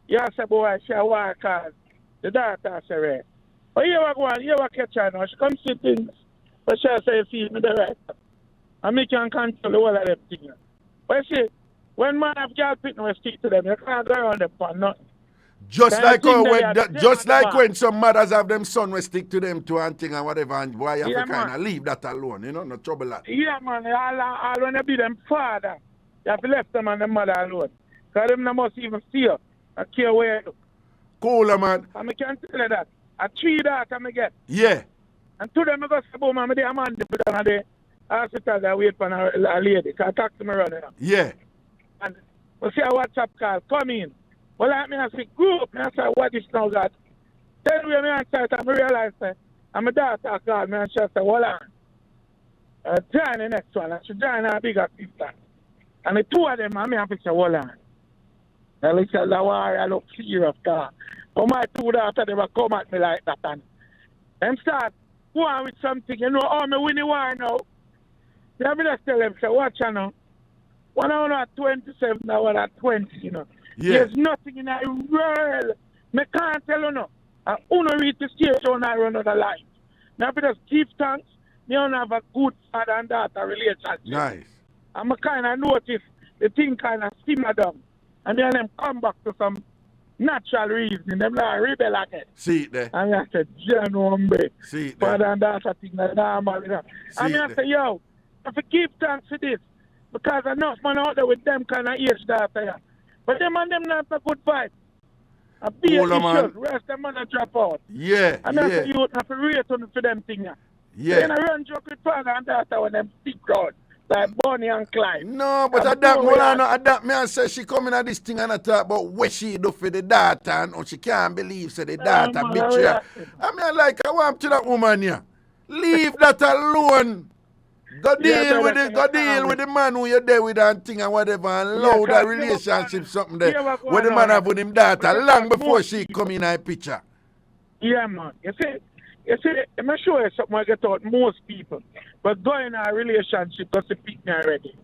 S7: You say, boy, she a walk cause the daughter say, right. But you ever go on, you ever catch her now, she come see things, but she say, see me the right. And me can control the whole of them things. But see, when man have girl picking we stick to them, you can't go around them for nothing.
S1: Just like
S7: Just
S1: when some mothers have them son we stick to them to and thing and whatever, and why you have to kind of leave that alone, you know, no trouble that.
S7: Yeah, man, all when you be them father, you have to left them and the mother alone. Because them no must even see you and care where you do.
S1: Cooler, man.
S7: And I can tell you that. I 3 daughters I get.
S1: Yeah.
S7: And to them I go say, boom, man, they man, they put down at the hospital, they wait for a lady. So I talk to me around there.
S1: Yeah.
S7: And we see a WhatsApp call, come in. Well, I mean, I say, group. I say, what is now that? Then we answer it, and I realize that I'm a daughter called me, and she said, hold on. Join the next one. And she joined her bigger sister. And the two of them, I have to say, hold on. And they said, I look serious, car. But my two daughters, they will come at me like that. And them start going with something, you know, oh, me win the war now. Then I just tell them, say, watch you now. One hour at 27, one at 20, you know.
S1: Yeah.
S7: There's nothing in the world. I can't tell you no. I only read the station I run out of life. Now, just give thanks. Me don't have a good father and daughter relationship.
S1: Nice.
S7: And I kind of notice the thing kind of simmer down. And then them come back to some natural reason. Them like rebel again.
S1: See it there.
S7: And I said, John Wombe.
S1: See it there.
S7: Father and daughter thing that normal. And I say, yo, I have to give thanks for this. Because enough man out there with them kind of age daughter. Yeah. But them and them not a good vibe. A big issue. Rest them man drop out.
S1: Yeah,
S7: and I say, you have to rate on for them thing.
S1: Yeah.
S7: Then I run joke with father and daughter when them stick round. Like Bonnie and Clyde.
S1: No, but adapt me and say she come in at this thing and I talk about what she do for the daughter and she can't believe so the daughter bitch her. I mean like I want to that woman here. Leave that alone. Go deal with the man who you're there with and thing and whatever and allow that relationship something there. Where the man have with him daughter long before she come in our picture.
S7: Yeah man. You see, I'm not sure it's something I get out most people. But going in a relationship doesn't fit me already.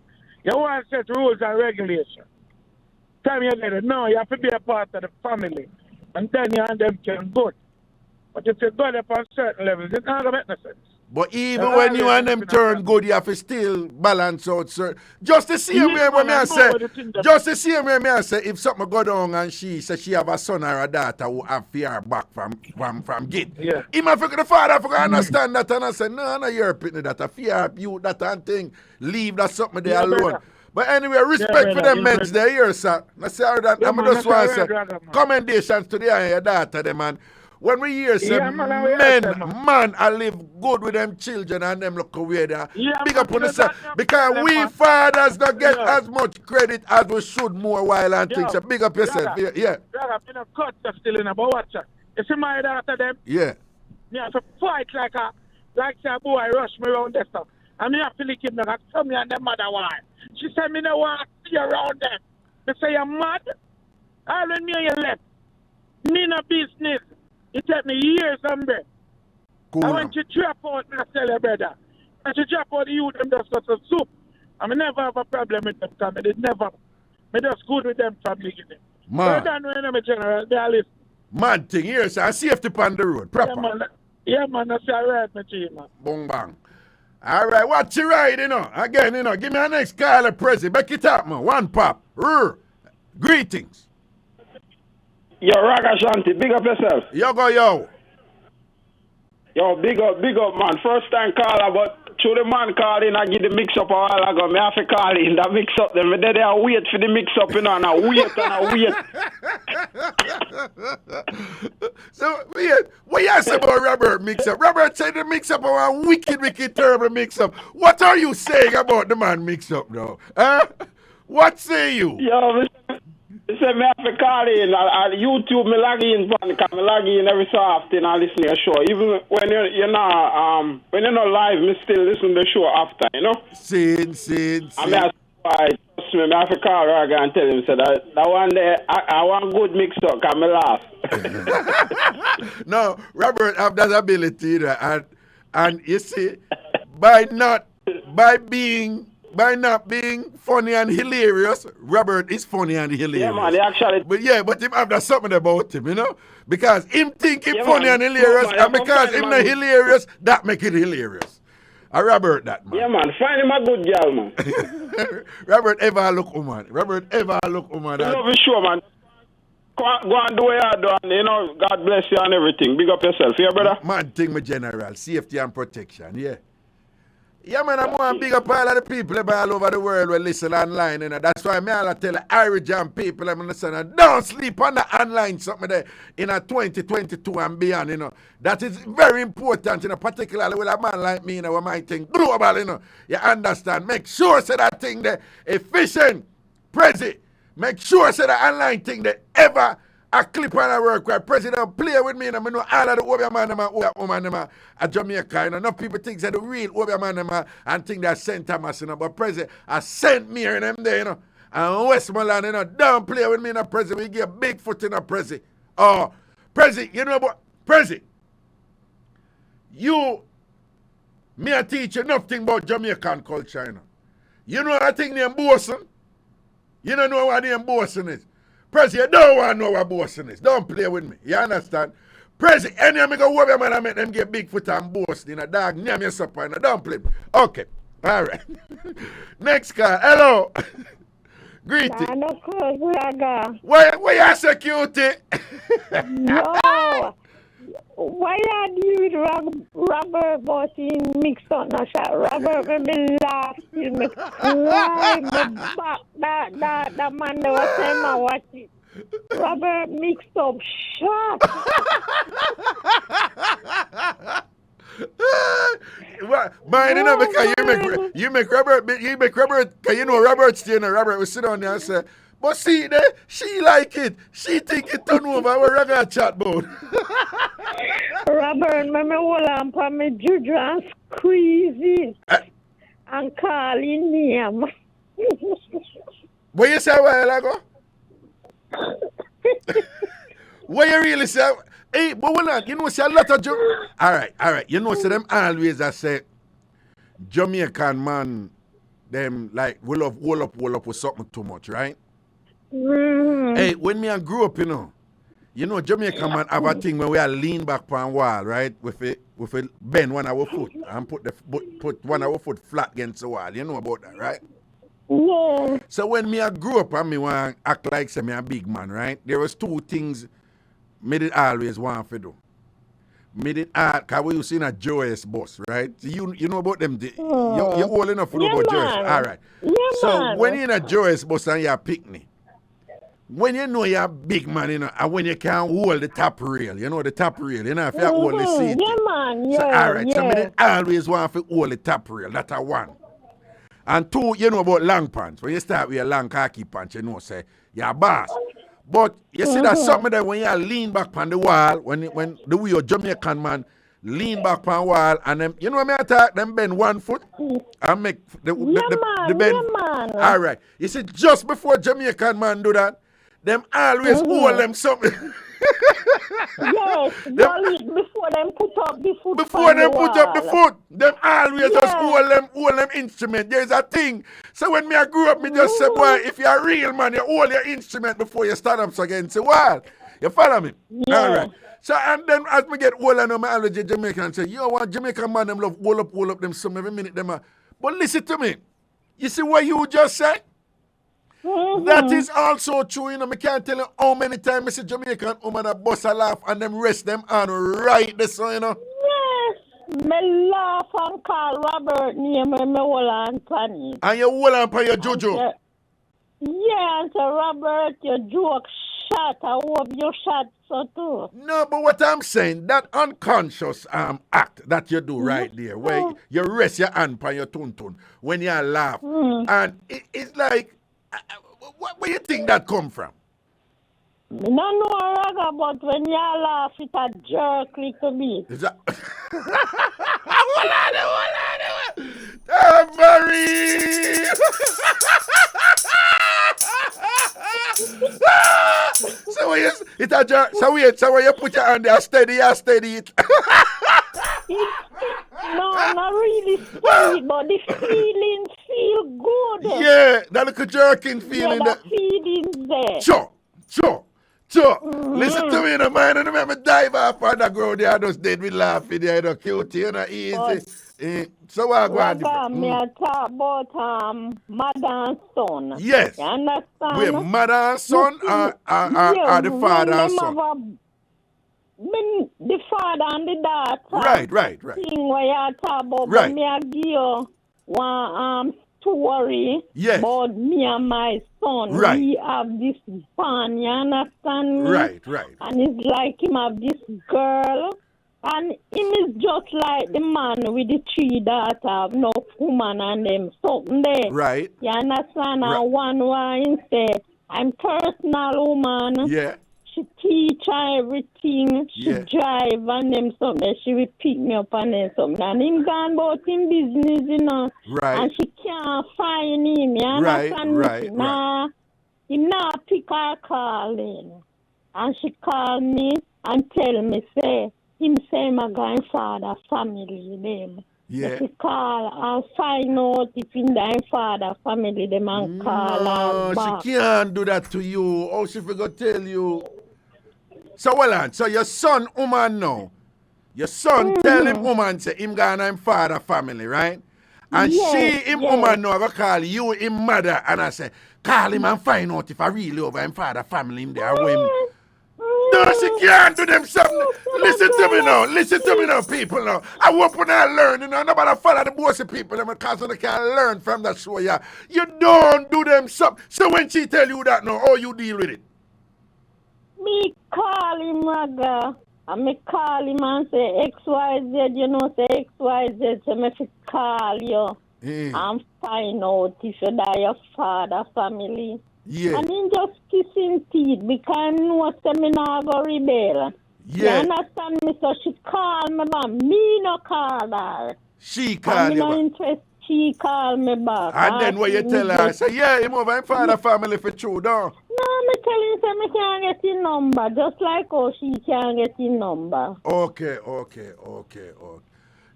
S7: You want to set rules and regulations. Time you get it, no, you have to be a part of the family. And then you and them can go. But if you go up on certain levels, it's not going to make no sense.
S1: But even when you and them turn good, you have to still balance out certain. Just the same way when I say, if something go down and she says she have a son or a daughter who have fear back from git.
S7: Yeah.
S1: Even if the father for understand that and I say, no, you're pitting that a fear you that and thing. Leave that something there alone. Brother. But anyway, respect for them men there here, sir. Let's say that I'm just want to say commendations to your daughter, them man. When we hear some man, I live good with them children and them look away there. Big up on the because we fathers don't get as much credit as we should more while and things. So big up yourself. Yeah.
S7: Brother, I'm a cut still in about watch. You see my daughter them?
S1: Yeah.
S7: Me have to fight like a boy rush me around there stuff. And me have to lick him like tell me and them mother why. She said me no want to see around them. They say you're mad. All when me and you left. Me no business. It took me years, hombre.
S1: Cool.
S7: I went to drop out and tell her brother. And to drop out the youth them just got some soup. I mean, never have a problem with them coming. It never. Me just good with them family.
S1: Man.
S7: So I don't know in general. They are listening.
S1: Man thing here, sir. Safety on the road. Proper.
S7: Yeah, man. That's all right, my team, man.
S1: Boom, bang. All right, what you ride, you know? Again, you know, give me a next call, Prezi. Back it up, man. One pop. Greetings.
S8: Yo, Ragashanti, big up yourself.
S1: Yo, go, yo.
S8: Yo, big up, man. First time caller, but through the man called in, I give the mix-up a while ago. Me have to call in that mix-up. Then they wait for the mix-up, you know, and I wait.
S1: So, what you say about Robert mix-up? Robert said the mix-up a wicked, terrible mix-up. What are you saying about the man mix-up, though? Huh? What say you?
S8: Yo, I said, me have to call in. On YouTube, me log in, because me log in every so often and listen to your show. Even when you're not live, me still listen to the show after, you know?
S1: Sin.
S8: I mean, I have to call Raga and tell him, so that one day, I want good mix-up, because me laugh.
S1: No, Robert have that ability, and you see, by being by not being funny and hilarious, Robert is funny and hilarious.
S8: Yeah, man, he actually.
S1: But him have that something about him, you know? Because him think him
S8: Yeah,
S1: funny
S8: man.
S1: and hilarious,
S8: No, man,
S1: and because
S8: find
S1: him
S8: him
S1: not
S8: a good-
S1: hilarious, that make it hilarious. Robert, that man.
S8: Yeah, man, find him a good girl, man.
S1: Robert ever look woman.
S8: Love is sure, man. Go and do what you do, and you know, God bless you and everything. Big up yourself, yeah, brother?
S1: Man thing my general, safety and protection, yeah. Yeah, man, I'm going to big up all of the people all over the world who listen online, you know. That's why I tell the IrieJam people, I'm saying, don't sleep on the online something there in a 2022 and beyond, you know. That is very important, you know, particularly with a man like me, you know, who might think global, you know. You understand? Make sure say that thing there efficient, present. Make sure say the online thing that ever a clip on a work where president play with me, and I know all of the Obia man at Jamaica, you know. Enough people think that the real Obia man and think they're St. Thomas, you know, but president I sent me and them there, you know. And Westmoreland, you know, don't play with me in a president. We get big foot in a president. Oh, president, you know what? President, me I teach you nothing about Jamaican culture, you know. You know that thing named Boston? You don't know what named Boston is. President, you don't want to know what Boston is. Don't play with me. You understand? President, any of me go over man, I make them get big foot and Boston. You know, dog, name your supper. Don't play with me. Okay. All right. Next call. Hello. Greeting. Where you security?
S9: No. Why are you Robert was in Mixup na shot? Robert made me laugh. He me cry. That man that was saying I watch it. Robert Mixup shot.
S1: Mine, you know, because you make Robert, because you know Robert stay in Robert will sit down there and say, but see there, she like it. She think it turn over where I got chat about.
S9: Robert, me hold on for me juju and squeeze it and call his name.
S1: What you say a while ago? What you really say? Hey, but hold on, you know, say a lot of all right. You know, say them always I say Jamaican man, them like will up with something too much, right?
S9: Mm.
S1: Hey, when me I grew up, you know, Jamaican man have a thing when we are lean back on wall, right? With it bend one our foot and put one our foot flat against the wall. You know about that, right?
S9: Yeah.
S1: So when me I grew up and me want to act like say me a big man, right? There was two things me did always want to do. Me did because we used to see a joyous bus, right? So you know about them. You're old enough to know about joyous. All right.
S9: Yeah,
S1: so
S9: man.
S1: when you're in a joyous bus and you're a picnic, when you know you're a big man, you know, and when you can't hold the top rail, you know the top rail, you know, if you hold the seat.
S9: Yeah, man. Yeah,
S1: So, all right.
S9: yeah.
S1: So me did always want to hold the top rail. That's a one. And two, you know about long pants. When you start with a long khaki pants, you know, say, you're a boss. But you see that something that when you lean back on the wall, when the way your Jamaican man lean back on the wall, and them, you know what I talk, them bend 1 foot and make the bend.
S9: Man.
S1: All right. You see, just before Jamaican man do that, them always hold them something.
S9: Yes, before them put up the foot.
S1: Before them put up the foot, them always just hold them instrument. There's a thing. So when me I grew up, me just say, boy, if you're a real man, you hold your instrument before you stand up against the wall. You follow me?
S9: Yeah.
S1: All right. So and then as me get older, I always get Jamaican and say, you know what, Jamaican man, them love hold up them some every minute. Them But listen to me. You see what you just said? That is also true, you know. I can't tell you how many times I see Jamaican woman that bust a laugh and them rest them on right this, you know.
S9: Yes, me laugh and call Robert name and me hold on for it.
S1: And you hold on for your juju.
S9: Yeah, and so Robert, your joke shot. I hope you shot so too.
S1: No, but what I'm saying, that unconscious act that you do right there, where you rest your hand on your Tun-Tun when you laugh, and it's like, where you think that come from?
S9: I don't know Raga, but when you laugh, it a jerk little bit.
S1: Is that? Hold on. Tambourine! So when it's a jerk. So when you put your hand there, steady it.
S9: No, not really steady, but the feeling feel good.
S1: Yeah, that little jerking feeling.
S9: Yeah, that feeling there.
S1: Sure. Listen to me, you know, man. I remember dive off on the ground there. I just did me laughing there, you know, cute, you know, easy. So I go on.
S9: Me I talk about mother and son.
S1: Yes.
S9: You understand?
S1: Wait, mother and son or the father and son?
S9: The father and the daughter.
S1: Right.
S9: Thing where you talk about,
S1: Right.
S9: but me I give you one story
S1: Yes.
S9: about me and my son.
S1: Right.
S9: We have this bond, you understand me?
S1: Right.
S9: And it's like him have this girl, and him is just like the man with the 3 daughters, no woman and them something there.
S1: Right.
S9: You understand?
S1: Right.
S9: And one wine say, I'm personal woman.
S1: Yeah.
S9: She teach her everything. She
S1: Yeah.
S9: drive and them something. She will pick me up and them something. And him gone about him business, you know.
S1: Right.
S9: And she can't find him. You understand?
S1: Right.
S9: Nah, him not pick her calling. And she call me and tell me, say, him say my grandfather family them.
S1: Yeah.
S9: She call and find out if in thy father family them and call her
S1: No,
S9: back.
S1: she can't do that to you. How she forgot tell you? So well on. So your son, woman now. Your son tell him woman say him gonna him father family, right? And
S9: Yes,
S1: she, him
S9: yes.
S1: woman now, go call you him mother and I say, call him and find out if I really over him father family him there. When no, she can't do them something. Listen to me now, people now. I want to learn, you know, nobody follow the bossy people them because they can learn from that show, yeah. You don't do them something. So when she tell you that now, how you deal with it?
S9: Me call him, Raga. And me call him and say XYZ, you know, say XYZ, so me fi call you and find out if you die your father family.
S1: Yeah.
S9: And him just kissing teeth because he knows that me not go rebel.
S1: Yeah.
S9: You understand me? So she call me back. Me no call her.
S1: She
S9: And
S1: call
S9: me
S1: you
S9: no
S1: back.
S9: interest. She call me back.
S1: And then what you
S9: she
S1: tell
S9: me
S1: her,
S9: just-
S1: say, yeah, him over him father family for true, no?
S9: No, me tell him say me can't get his number. Just like how she can't get his number.
S1: Okay.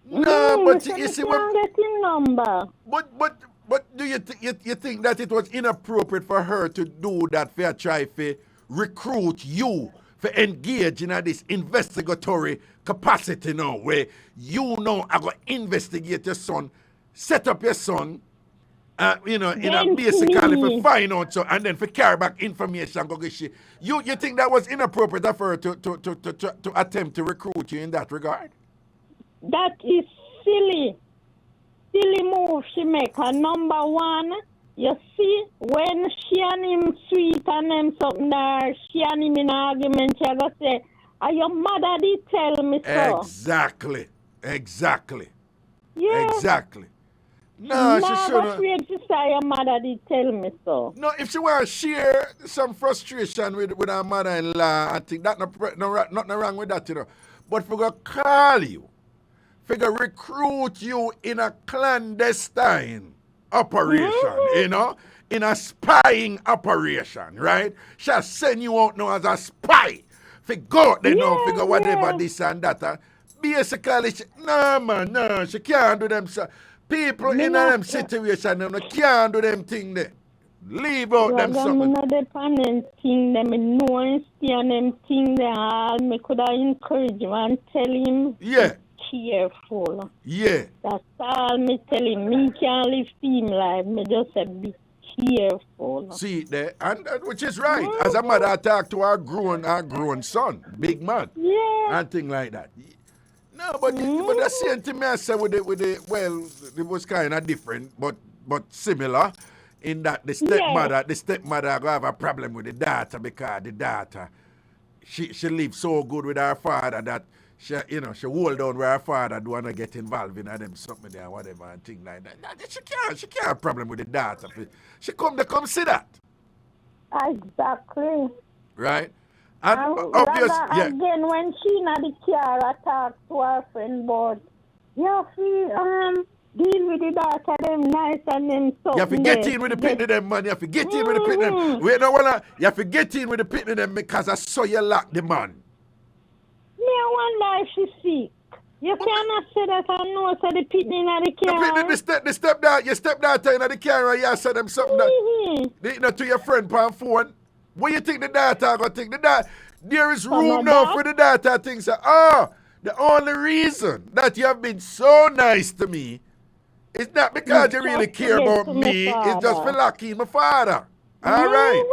S1: No, but
S9: me
S1: you
S9: say
S1: see
S9: me
S1: what?
S9: can't get his number.
S1: But do you think that it was inappropriate for her to do that for try to recruit you for engage in this investigatory capacity now where you know I go investigate your son, set up your son, you know, in a
S9: Then
S1: basically
S9: me.
S1: for find out so and then for carry back information go get shit. You think that was inappropriate for her to attempt to recruit you in that regard?
S9: That is silly. Silly move she make. Her number one, you see, when she and him sweet and them something there, she and him in argument, she go say, your mother did tell me so.
S1: Exactly.
S9: Yeah.
S1: Exactly. No, she
S9: Nah,
S1: shouldn't.
S9: but afraid to say your mother did tell me so.
S1: No, if she want to share some frustration with her mother-in-law, I think that nothing wrong with that, you know. But for go call you, for go recruit you in a clandestine operation, you know, in a spying operation, right? She'll send you out now as a spy. For go out there now, for go whatever this and that. Basically, no, she can't do them. So people in them situation, they can't do them thing there. Leave out them something.
S9: Me not depend on thing them. Me know and stay on them thing there. All me could have encourage him and tell him
S1: Yeah.
S9: be careful.
S1: Yeah.
S9: That's all me tell him. Me can't live team life. Me just say be careful.
S1: See there, and which is right. As a mother, I talk to our grown son, big man,
S9: Yeah.
S1: and thing like that. No, but the same thing I said with the well, it was kind of different, but similar, in that the stepmother go have a problem with the daughter because the daughter she lives so good with her father that she hold on where her father don't want to get involved in them something there, whatever and thing like that. She can't have a problem with the daughter. She come see that.
S9: Exactly.
S1: Right? And obvious, yeah.
S9: Again, when she not the car, I talk to her friend, but you feel deal with the daughter, them nice and them something.
S1: You have to get in with the pitney them, man. You have to get in with the pitney them. Wait, no, you have to get in with the pitney them because I saw you lock the man.
S9: Me, I wonder if she sick. You cannot say that I know, so the pitney in the car.
S1: The stepdad, your stepdaughter in the car and you said them something that, to your friend on phone. What you think the daughter gonna think? There is room now for the daughter thinks that, the only reason that you have been so nice to me is not because you really care about me, it's just for lucky my father. All right.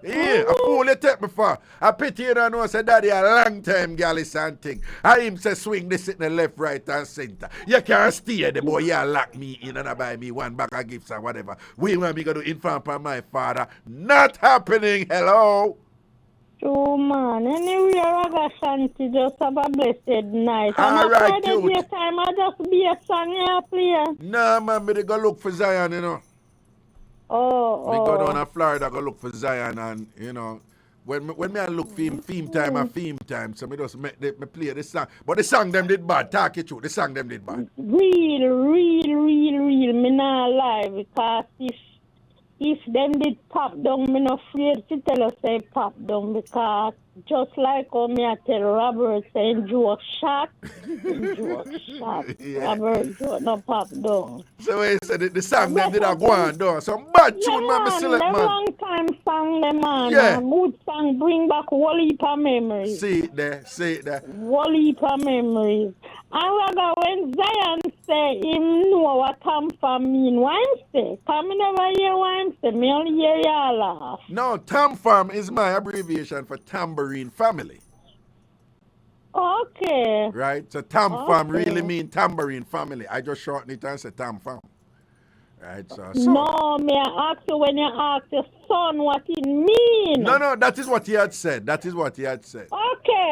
S1: Yeah, a fool you take me for. I pity you don't know, say daddy a long time gal is something. I him say swing this in the left, right, and center. You can't stay the boy, you lock me in and buy me one bag of gifts or whatever. We want me to inform for my father. Not happening, hello.
S9: Oh man, anyway, Ragashanti just have a blessed night.
S1: All right, cute.
S9: Time I just be a song here, player.
S1: Nah, man, me go look for Zion, you know. We go down to Florida, go look for Zion, and when me I look for him, theme time, so me just me play the song. But the song them did bad, talk it true, the song them did bad.
S9: Real, me not lie, because if them did pop down, me not afraid to tell us they pop down, because just like how me I tell Robert saying joke shot, yeah. Robert joke no pop down.
S1: So he said the song them did a go on down. Some bad tune man, me select man.
S9: Long time song them man.
S1: Yeah.
S9: Good song bring back whole heap of memories.
S1: See it there.
S9: Whole heap of memories. And rather when Zion say him know what TamFam mean, why him say? Come me never hear why him say, me only hear y'all laugh.
S1: No, TamFam is my abbreviation for Tambourine family.
S9: Okay.
S1: Right? So TamFam really mean Tambourine family. I just shorten it and say TamFam. Right? So.
S9: No, me I ask you when you ask your son what it mean.
S1: No, that is what he had said.
S9: Okay.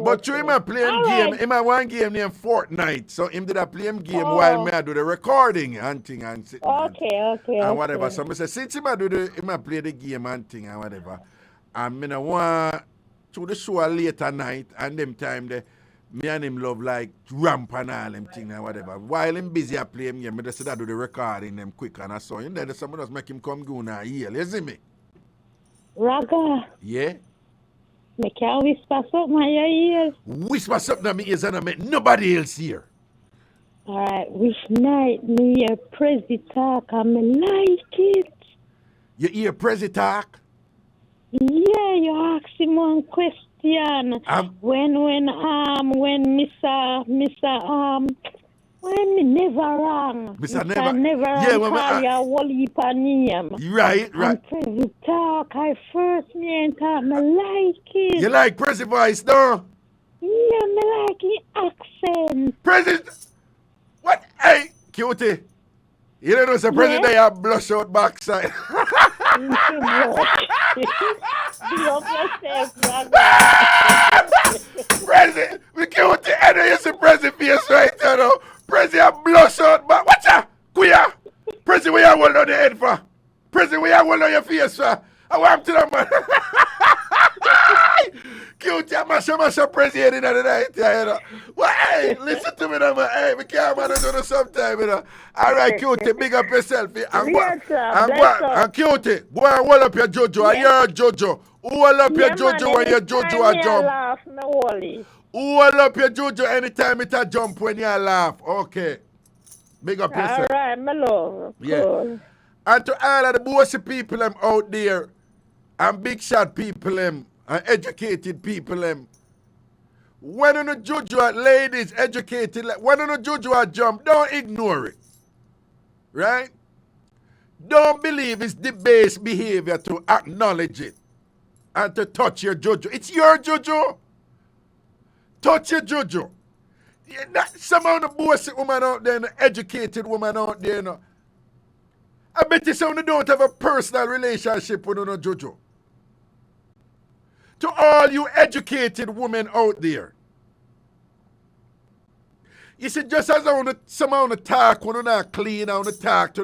S1: But you him a play him game, him a one game named Fortnite. So him did a play him game while me I do the recording and thing and sitting and whatever. So I say since him a play the game and thing and whatever, and me no want to the show later night and them time there. Me and him love like ramp and all them thing and whatever. While him busy a play him game, me just do the recording them quick and I saw him then someone just make him come go now heal. You see me?
S9: Raga.
S1: Yeah?
S9: Me can't whisper something in your ears.
S1: Whisper something in my ears and I make nobody else hear.
S9: Alright, which night me hear Prezi talk and me like it.
S1: You hear Prezi talk?
S9: Yeah, you ask him one question. When me never wrong.
S1: Mr.
S9: Never
S1: yeah,
S9: call you whole heap of name.
S1: Right.
S9: And Prezi talk, I first me talk, me like it.
S1: You like Prezi voice, no?
S9: Yeah, me like his accent.
S1: Prezi, what? Hey, cutie. You don't know the Prezi they have blush out backside. Prezi, we can't see any of the Prezi face right now. Prezi a blush out back. Watch out, Kuya. Prezi, where you hold on the head for? Prezi, where you hold on your face for? I want to that man. Cute, I mash up Prezi head in the night. You know. Well, hey, listen to me now, man. Hey, we can't manage on sometime, you know. All right, Cutie, big up yourself. And Cutie, go and hold up your Jojo. I hear Jojo. Who hold up your Jojo when your Jojo a jump? Who hold up your Jojo anytime it a jump when you laugh? Okay. Big up yourself.
S9: All right, my love.
S1: Yeah.
S9: Cool.
S1: And to all of the bossy people them out there, and big shot people them, and educated people them, when on a Jojo ladies educated, when on a Jojo jump, don't ignore it. Right? Don't believe it's the base behavior to acknowledge it and to touch your Jojo. It's your Jojo. Touch your Jojo. Some of the bossy woman out there, the educated woman out there, you know, I bet you some don't have a personal relationship with no Jojo. To all you educated women out there, you see, just as some on the talk, when you're not clean, on the talk to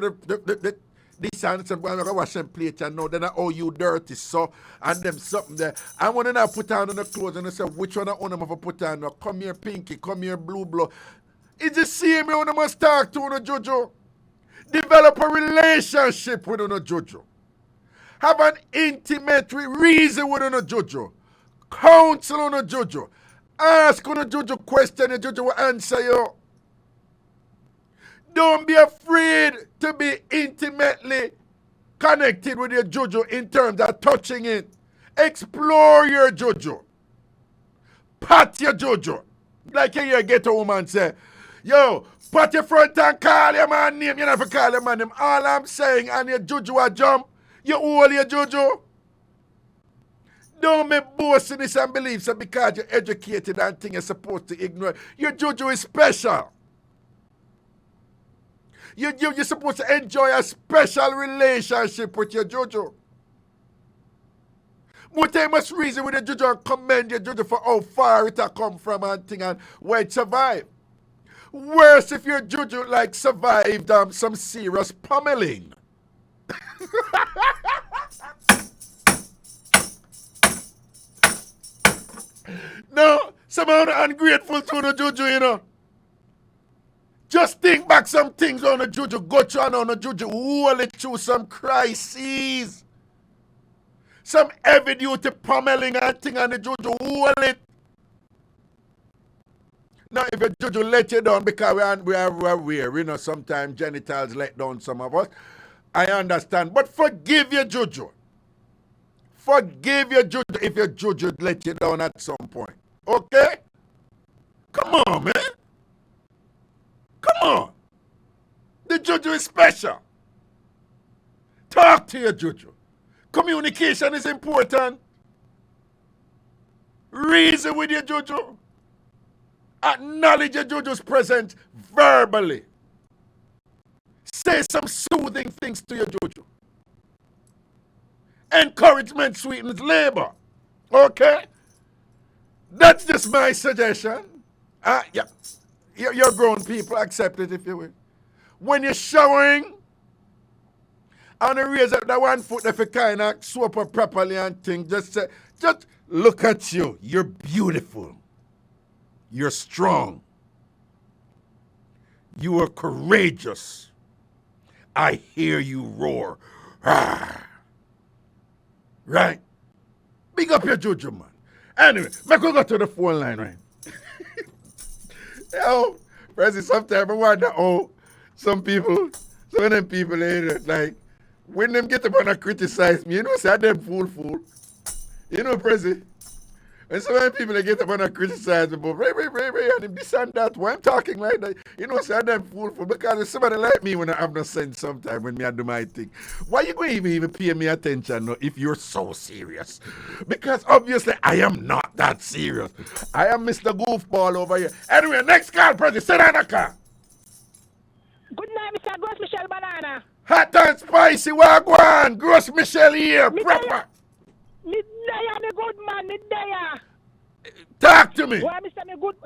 S1: the sons and when I wash them plates and know, then oh, you dirty, so, and them something there. And when I put on the clothes and I say, which one I want them to put on? Now, come here, Pinky, come here, Blue. It's the same way when I must talk to no Jojo. Develop a relationship with no Jojo. Have an intimate reason with no Jojo. Counsel on no Jojo. Ask on a Juju question, and Juju will answer you. Don't be afraid to be intimately connected with your Juju in terms of touching it. Explore your Juju. Pat your Juju. Like you hear get a woman say, yo, pat your front and call your man name. You don't have to call your man name. All I'm saying, and your Juju a jump, you hold your Juju. Don't make boasting this and believe so because you're educated and things you're supposed to ignore. Your Juju is special. You're supposed to enjoy a special relationship with your Juju. More time must reason with your Juju and commend your Juju for how far it has come from and thing and where it survived. Worse if your Juju like survived some serious pummeling. No, somehow ungrateful to the Juju, you know. Just think back some things on the Juju, go through on the Juju, hold it through some crises. Some heavy duty pummeling and thing on the Juju, hold it. Now if your Juju let you down because we are aware, you know, sometimes genitals let down some of us. I understand, but forgive your Juju. Forgive your Juju if your Juju let you down at some point. Okay? Come on, man. Come on. The Juju is special. Talk to your Juju. Communication is important. Reason with your Juju. Acknowledge your Juju's presence verbally. Say some soothing things to your Juju. Encouragement sweetens labor. Okay? That's just my suggestion. Yeah. You're grown people. Accept it if you will. When you're showering, and raise up that 1 foot if you kind of soap up properly and things, just look at you. You're beautiful. You're strong. You are courageous. I hear you roar. Ah. Right? Big up your Juju, man. Anyway, make we go to the phone line, right? Yo, Prezi, sometimes I wonder how some of them people, like, when them get up and criticize me, you know, say them fool. You know, Prezi, when so many people get up and criticize me about and this and that, why I'm talking like that, you know, say them fool because if somebody like me when I have no sense sometimes when I do my thing. Why you going to even pay me attention no, if you're so serious? Because obviously I am not that serious. I am Mr. Goofball over here. Anyway, next call, Prezi, sit on the car.
S9: Good night, Mr. Gross Michelle Banana.
S1: Hot and spicy, wagwan. Gross Michelle here, proper.
S9: Me good man, me there.
S1: Talk to me.
S9: Why, Mr. Me good?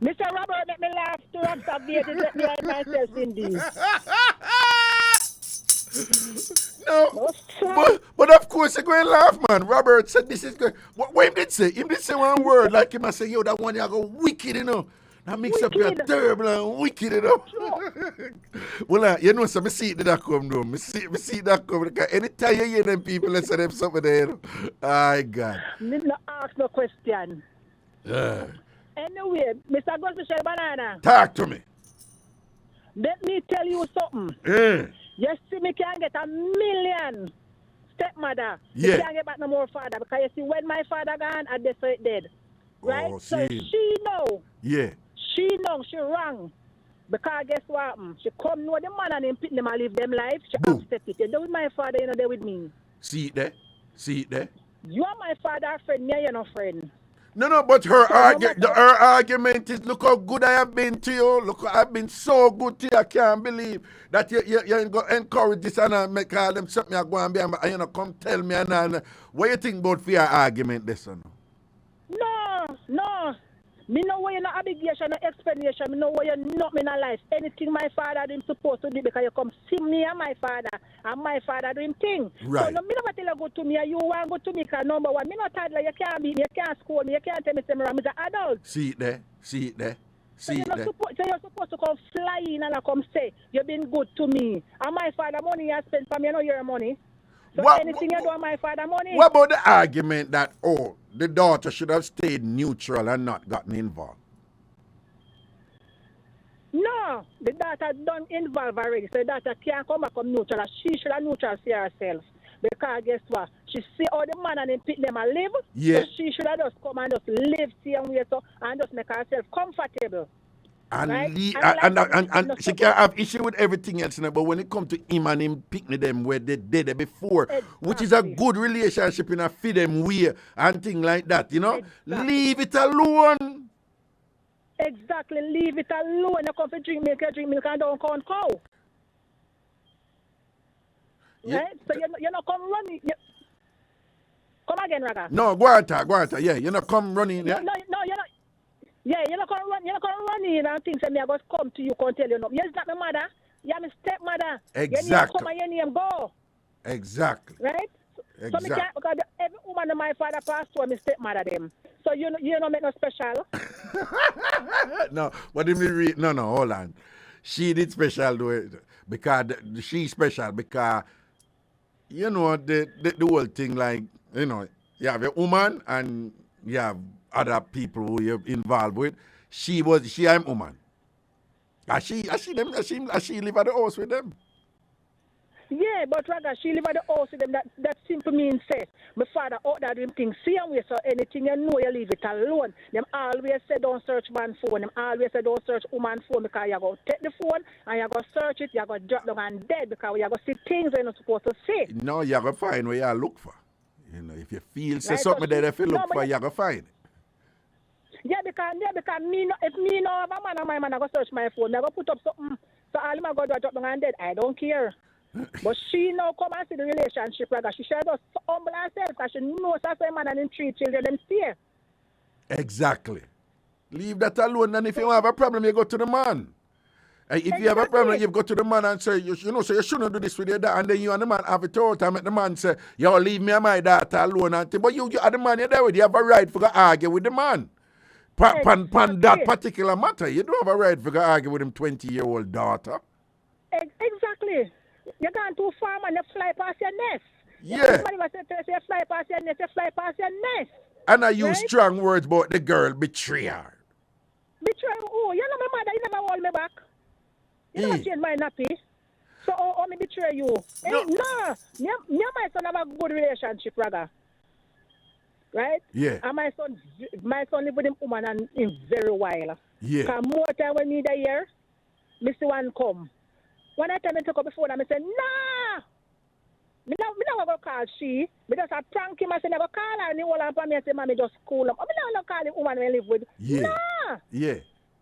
S9: Mr. Robert, make me laugh to observe let me hide myself in this.
S1: No, but of course you're going to laugh, man. Robert said this is good. What he did say? He did say one word, like him. I say, yo, that one you go wicked, you know. Now mix up your terrible and wicked, you know. Well, you know, so I see that come, though. I see that come. Because anytime you hear them people, let's say them something there, you know. My God.
S9: Me not ask no question. Anyway, Mr. Gross Michelle Banana.
S1: Talk to me.
S9: Let me tell you something. You see, me can get 1 million stepmother.
S1: Yeah.
S9: Me can't get back no more father. Because you see, when my father gone, I just dead. Right?
S1: Oh,
S9: so
S1: see.
S9: she know.
S1: Yeah.
S9: She know she wrong. Because guess what? She come know the man and him pick them and live them life. She upset it. You're with my father, you're not there with me.
S1: See it there?
S9: You are my father friend, me you're no friend.
S1: No, but her argument is, look how good I have been to you. Look, I've been so good to you. I can't believe that you go encourage this and make all them something I go and be and you know, come tell me and what you think about for your argument this or no?
S9: No. Me know where you're not obligation, no explanation. Me know where you're not in life. Anything my father didn't supposed to do because you come see me and my father doing things.
S1: Right.
S9: So no, me never tell you go to me and you want to go to me because number one, me not toddler, you can't beat me, you can't scold me, you can't tell me I'm an adult.
S1: See it there. So you're
S9: supposed to come fly in and come say, you've been good to me. And my father money you spent for me, you know your money.
S10: So anything you do on my father money.
S1: What about the argument that, the daughter should have stayed neutral and not gotten involved?
S10: No, the daughter don't involve already. So the daughter can't come back from neutral. She should have neutral see herself. Because guess what? She see all the man and then pick them and live.
S1: Yeah.
S10: So she should have just come and just live same way so and just make herself comfortable.
S1: And,
S10: right?
S1: and she can have issue with everything else, but when it comes to him and him picking them where they did it before, which is a good relationship in a feed them way and thing like that, leave it alone.
S10: Exactly, leave it alone. You come for drink milk and don't count cow.
S1: Yeah.
S10: Right? So you not come running. Come again, Raga.
S1: No, go on, yeah. You not come running, yeah?
S10: No, you're not. Yeah, you're not going to run in and things and me I go come to you, can't tell you no. You're not my mother. You're my stepmother.
S1: Exactly.
S10: Your name come and your name go.
S1: Exactly.
S10: Right?
S1: Exactly.
S10: So me can't, because every woman in my father passed to my stepmother them. So you don't make no special.
S1: No, what do you mean? No, hold on. She did special though, because she's special because the whole thing, like, you have a woman and you have other people who you're involved with. She am woman. She live at the house with them.
S10: Yeah, but Raga, she live at the house with them. That simply means say, my father out there doing things same way, so anything you know, you leave it alone. Them always say don't search man's phone. Them always say don't search woman's phone because you go take the phone and you go search it, you go drop down and dead because you go see things you're not supposed to see.
S1: No, you go find where you look for. If you feel say
S10: right,
S1: something
S10: so
S1: that if you look for, you go find it.
S10: Yeah, because me no, if me know a man and my man I go search my phone, I go put up something. So all him I go do drop down and dead. I don't care. But she now come and see the relationship, Raga. She should just humble herself because she knows that same man and them 3 children them stay.
S1: Exactly. Leave that alone, and if you have a problem, you go to the man. If you have a problem, you go to the man and say, you shouldn't do this with your daughter, and then you and the man have it out, and make the man say, yo, leave me and my daughter alone. But you are the man you're there with, you have a right to argue with the man. Pan that particular matter, you don't have a right to argue with him 20-year-old daughter.
S10: Exactly. You're going too far, man. You fly past your nest.
S1: Yeah.
S10: Somebody was saying, you fly past your nest, you fly past your nest.
S1: And I use strong words about the girl betrayer.
S10: Betrayer? Oh, you know my mother, you never hold me back. You never change my nappy. So, how me betray you? No. Me and my son have a good relationship, Raga. Right?
S1: Yeah.
S10: And my son live with him woman and in very while.
S1: Yeah.
S10: Because more time when me there, me see one come. One time I took up the phone and I said, nah! Me not going to call she. Me just prank him and say, never call her. And he hold on for me and say, mommy, just cool up. Me not call the woman I live with.
S1: Yeah.
S10: Nah!
S1: Yeah.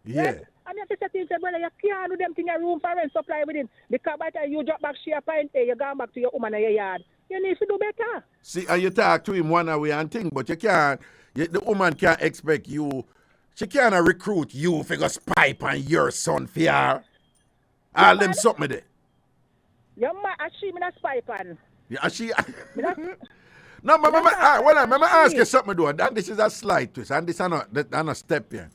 S10: Right? And I have to say, brother, you can't do them thing in room for rent supply with him. Because by the time you drop back share pint, you're going back to your woman in your yard. You need to do better.
S1: See, and you talk to him one way and thing, but you can't, the woman can't expect you, she can't recruit you for go spy on your son for her. All them something there.
S10: Your man, she me not spy pan.
S1: Yeah, she. No, let me ask you something though. And this is a slight twist, and this is not a step here.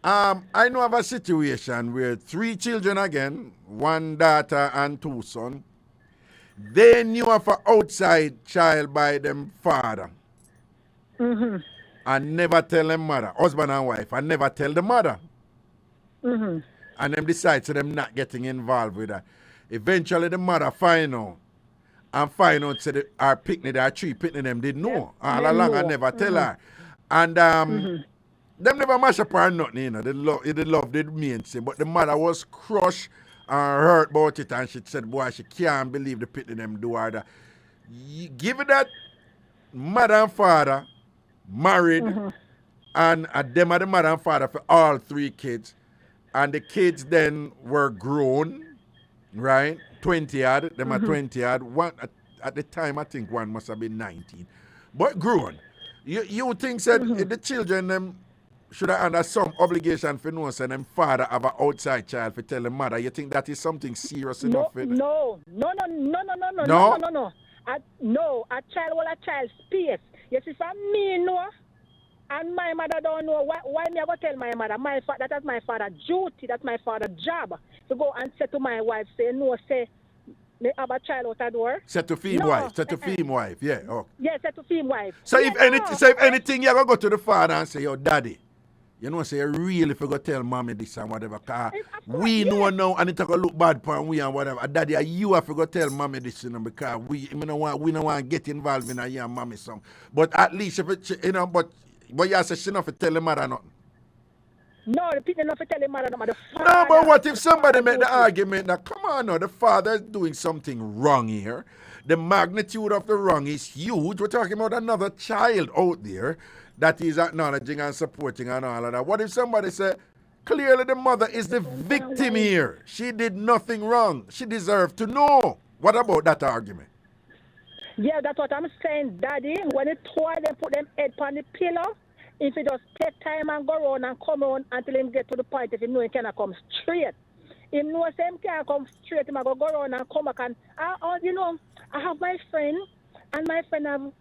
S1: I know of a situation where 3 children again, 1 daughter and 2 sons, they knew of an outside child by them father.
S10: Mm-hmm.
S1: And never tell them mother, husband and wife, and never tell the mother.
S10: Mm-hmm.
S1: And them decide to them not getting involved with her. Eventually the mother find out. And find out that our picnic, our 3 picnic them didn't know. All along I never tell her. And them never mash up her nothing, They love the main thing. But the mother was crushed and hurt about it, and she said, boy, she can't believe the picnic them do her that. Give it that mother and father married, and them are the mother and father for all 3 kids. And the kids then were grown, right? 20 odd, them are 20 odd. One at the time I think one must have been 19. But grown. You think said the children them should have under some obligation for no and them father have an outside child for tell the mother. You think that is something serious enough?
S10: No. No, a child will a child space. You see, for me, no. And my mother don't know why me I go tell my mother that is my father's duty, that's my father's job to go and say to my wife, say no, say me have a child out the door.
S1: Set to fame wife. Set to fame wife. Yeah. Oh.
S10: Yeah, set to fame wife.
S1: So
S10: yeah,
S1: if anything, you go to the father and say, yo, daddy, you know, say you really forgot to tell mommy this and whatever. Cause we know now and it going to look bad for we and whatever. Daddy, you have forgot to tell mommy this, you know, because we don't want to get involved in a young mommy song. But at least if it, you know, but you say she not to tell the mother nothing.
S10: No, the people not to tell the mother nothing.
S1: No, but what if somebody make the argument that, come on now, the father is doing something wrong here. The magnitude of the wrong is huge. We're talking about another child out there that is acknowledging and supporting and all of that. What if somebody say, clearly the mother is the victim here. She did nothing wrong. She deserved to know. What about that argument?
S10: Yeah, that's what I'm saying, Daddy. When it toy them, put them head on the pillow, if you just take time and go around and come around until him get to the point, if you know he cannot come straight. He knows him can't come straight, he might go around and come back. And, you know, I have my friend, and my friend have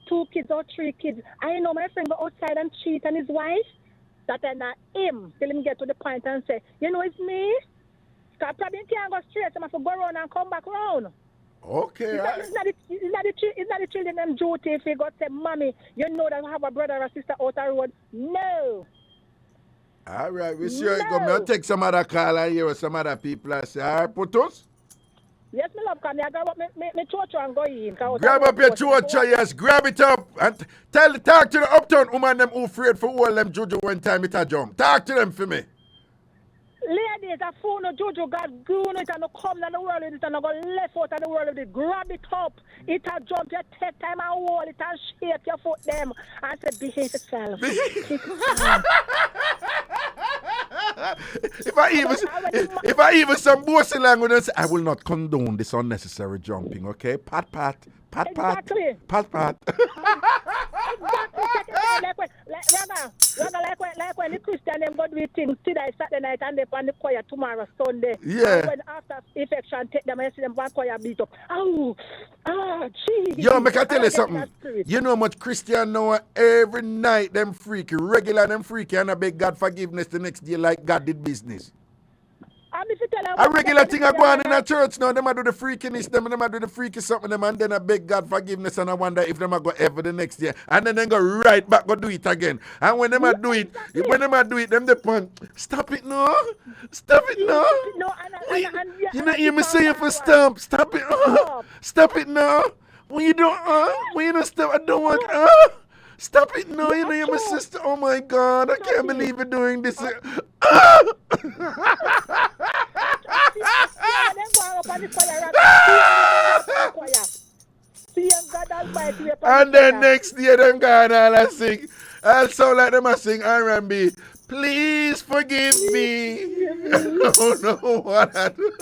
S10: 2 kids or 3 kids. I know my friend go outside and cheat on his wife. That is not him. Till him get to the point and say, you know, it's me. Because probably he can't go straight. So I have to go around and come back around.
S1: Okay.
S10: It's not the children them duty if you go say, mommy, you know that I have a brother or sister out the road. No.
S1: All right. We see how it go. I'll take some other call here with some other people and say, all right, Putus?
S10: Yes, my love, come here. Grab up my chocho and go in.
S1: Grab up your chocho, yes. Grab it up. And talk to the uptown woman them who afraid for all them juju one time it a jump. Talk to them for me.
S10: Ladies, a phone no juju got goon it and no come in the world with it and no go left out of the world with it. Grab it up. It a jump. You take time and hold it and shake your foot them and say, behave yourself.
S1: If I even some bossy language and say, I will not condone this unnecessary jumping, okay? Pat.
S10: Exactly.
S1: Pat.
S10: Exactly. Like when the Christian them go do things today, Saturday night, and they on the choir tomorrow, Sunday.
S1: Yeah.
S10: And when after infection take them and see them one choir beat up. Gee.
S1: Yo, make I tell you something. You know how much Christian know every night them freaky, regular them freaky, and I beg God forgiveness the next day like God did business. A regular thing I go on in a church now, them I do the freakiness, them I do the freaky something, them and then I beg God forgiveness and I wonder if them I go ever the next year. And then they go right back, go do it again. And when them I do it, them the point, stop it now. You know, hear me say it for stop it, stop it now. When you don't stop, I don't want, stop it now, you know, you're my sister. Oh my God, I can't believe you're doing this. And then next year, them gone all and sing. I'll sound like them a sing R&B. Please forgive me. Oh no, what I do.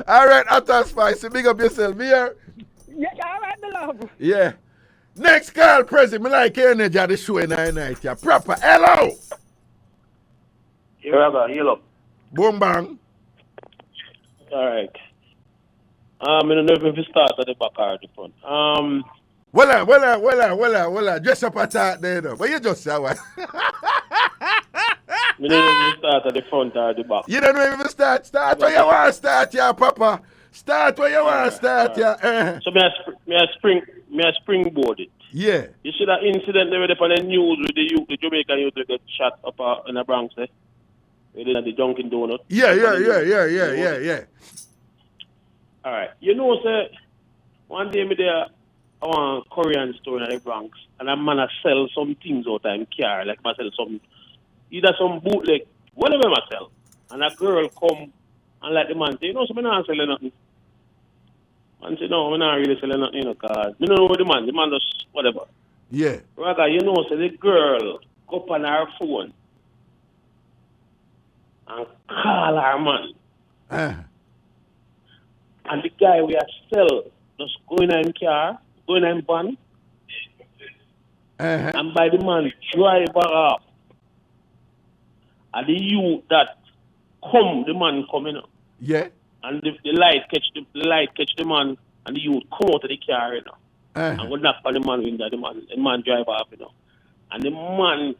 S1: All right, after Spicy, big up yourself here.
S10: Yeah, all right, my love.
S1: Yeah. Next call, President. I like energy at the show in the night. Yeah, proper. Hello.
S11: Hello.
S1: Boom bang.
S11: All right. I don't know if you start at the back or the front.
S1: Well, dress up at there, though. But you just say what?
S11: I don't know if you start at the front or the back.
S1: You don't know if you start. Start where you want to start, yeah, Papa. Start where you want to start, yeah.
S11: So may I springboard it?
S1: Yeah.
S11: You see that incident there on the news with the Jamaican youth that got shot up in the Bronx there? They did at the Dunkin' Donut.
S1: Yeah.
S11: All right. You know, sir, one day me there, I want a Korean store in the Bronx, and a man sell some things out of him car, like I sell some, either some bootleg, whatever I sell. And a girl come and like the man say, you know, so I'm not selling nothing. Man say, no, I'm not really selling nothing, you know, because you know the man just whatever.
S1: Yeah.
S11: Rather, you know, so the girl go up on her phone and call her man. And the guy we are sell just go in his car, go in his van, and by the man drive off. And the youth that come, the man coming up.
S1: Yeah.
S11: And the light catch the man, and the youth come out of the car, you know. And go knock on the man window, the man drive off, you know. And the man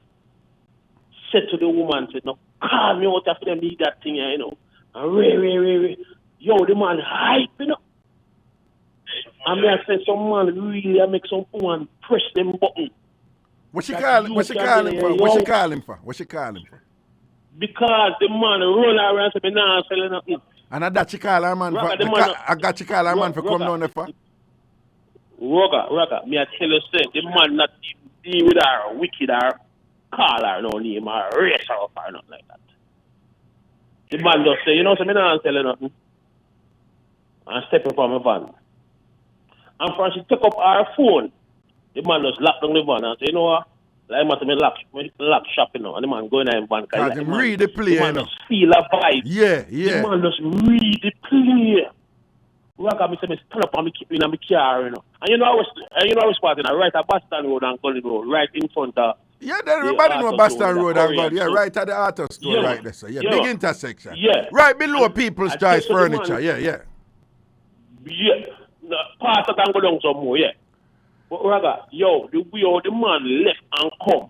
S11: said to the woman, said, no, call me out after them need that thing, you know. And Ray. yo, the man hype, you know. And me I say some man really I make some woman press them button.
S1: What she call him for? Because
S11: the man run around and say me nah selling nothing.
S1: And that she call her man for I got she call her man for come down there for.
S11: Raga, me I tell you say the man not deal with her wicked or call her no name or race her up or nothing like that. The man just say, you know, so me nah selling nothing. And step up on my van. And first she took up her phone. The man just lock down the van and say, you know what? Like I me lock shop, you know, and the man go in the van.
S1: Because him read the play,
S11: the man just feel a vibe.
S1: Yeah.
S11: The man just read the play. Raga, me say me stand up and me keep in my car, you know. And you know I was partying right at Boston Road and Gully Road, right in front of.
S1: Yeah, everybody know Boston Road and Gully. Yeah, right at the auto store, right there. So big intersection.
S11: Yeah.
S1: Right below People's Choice Furniture. Yeah.
S11: No, part of that go down some more, yeah. But Raga, yo, the way how the man left and come.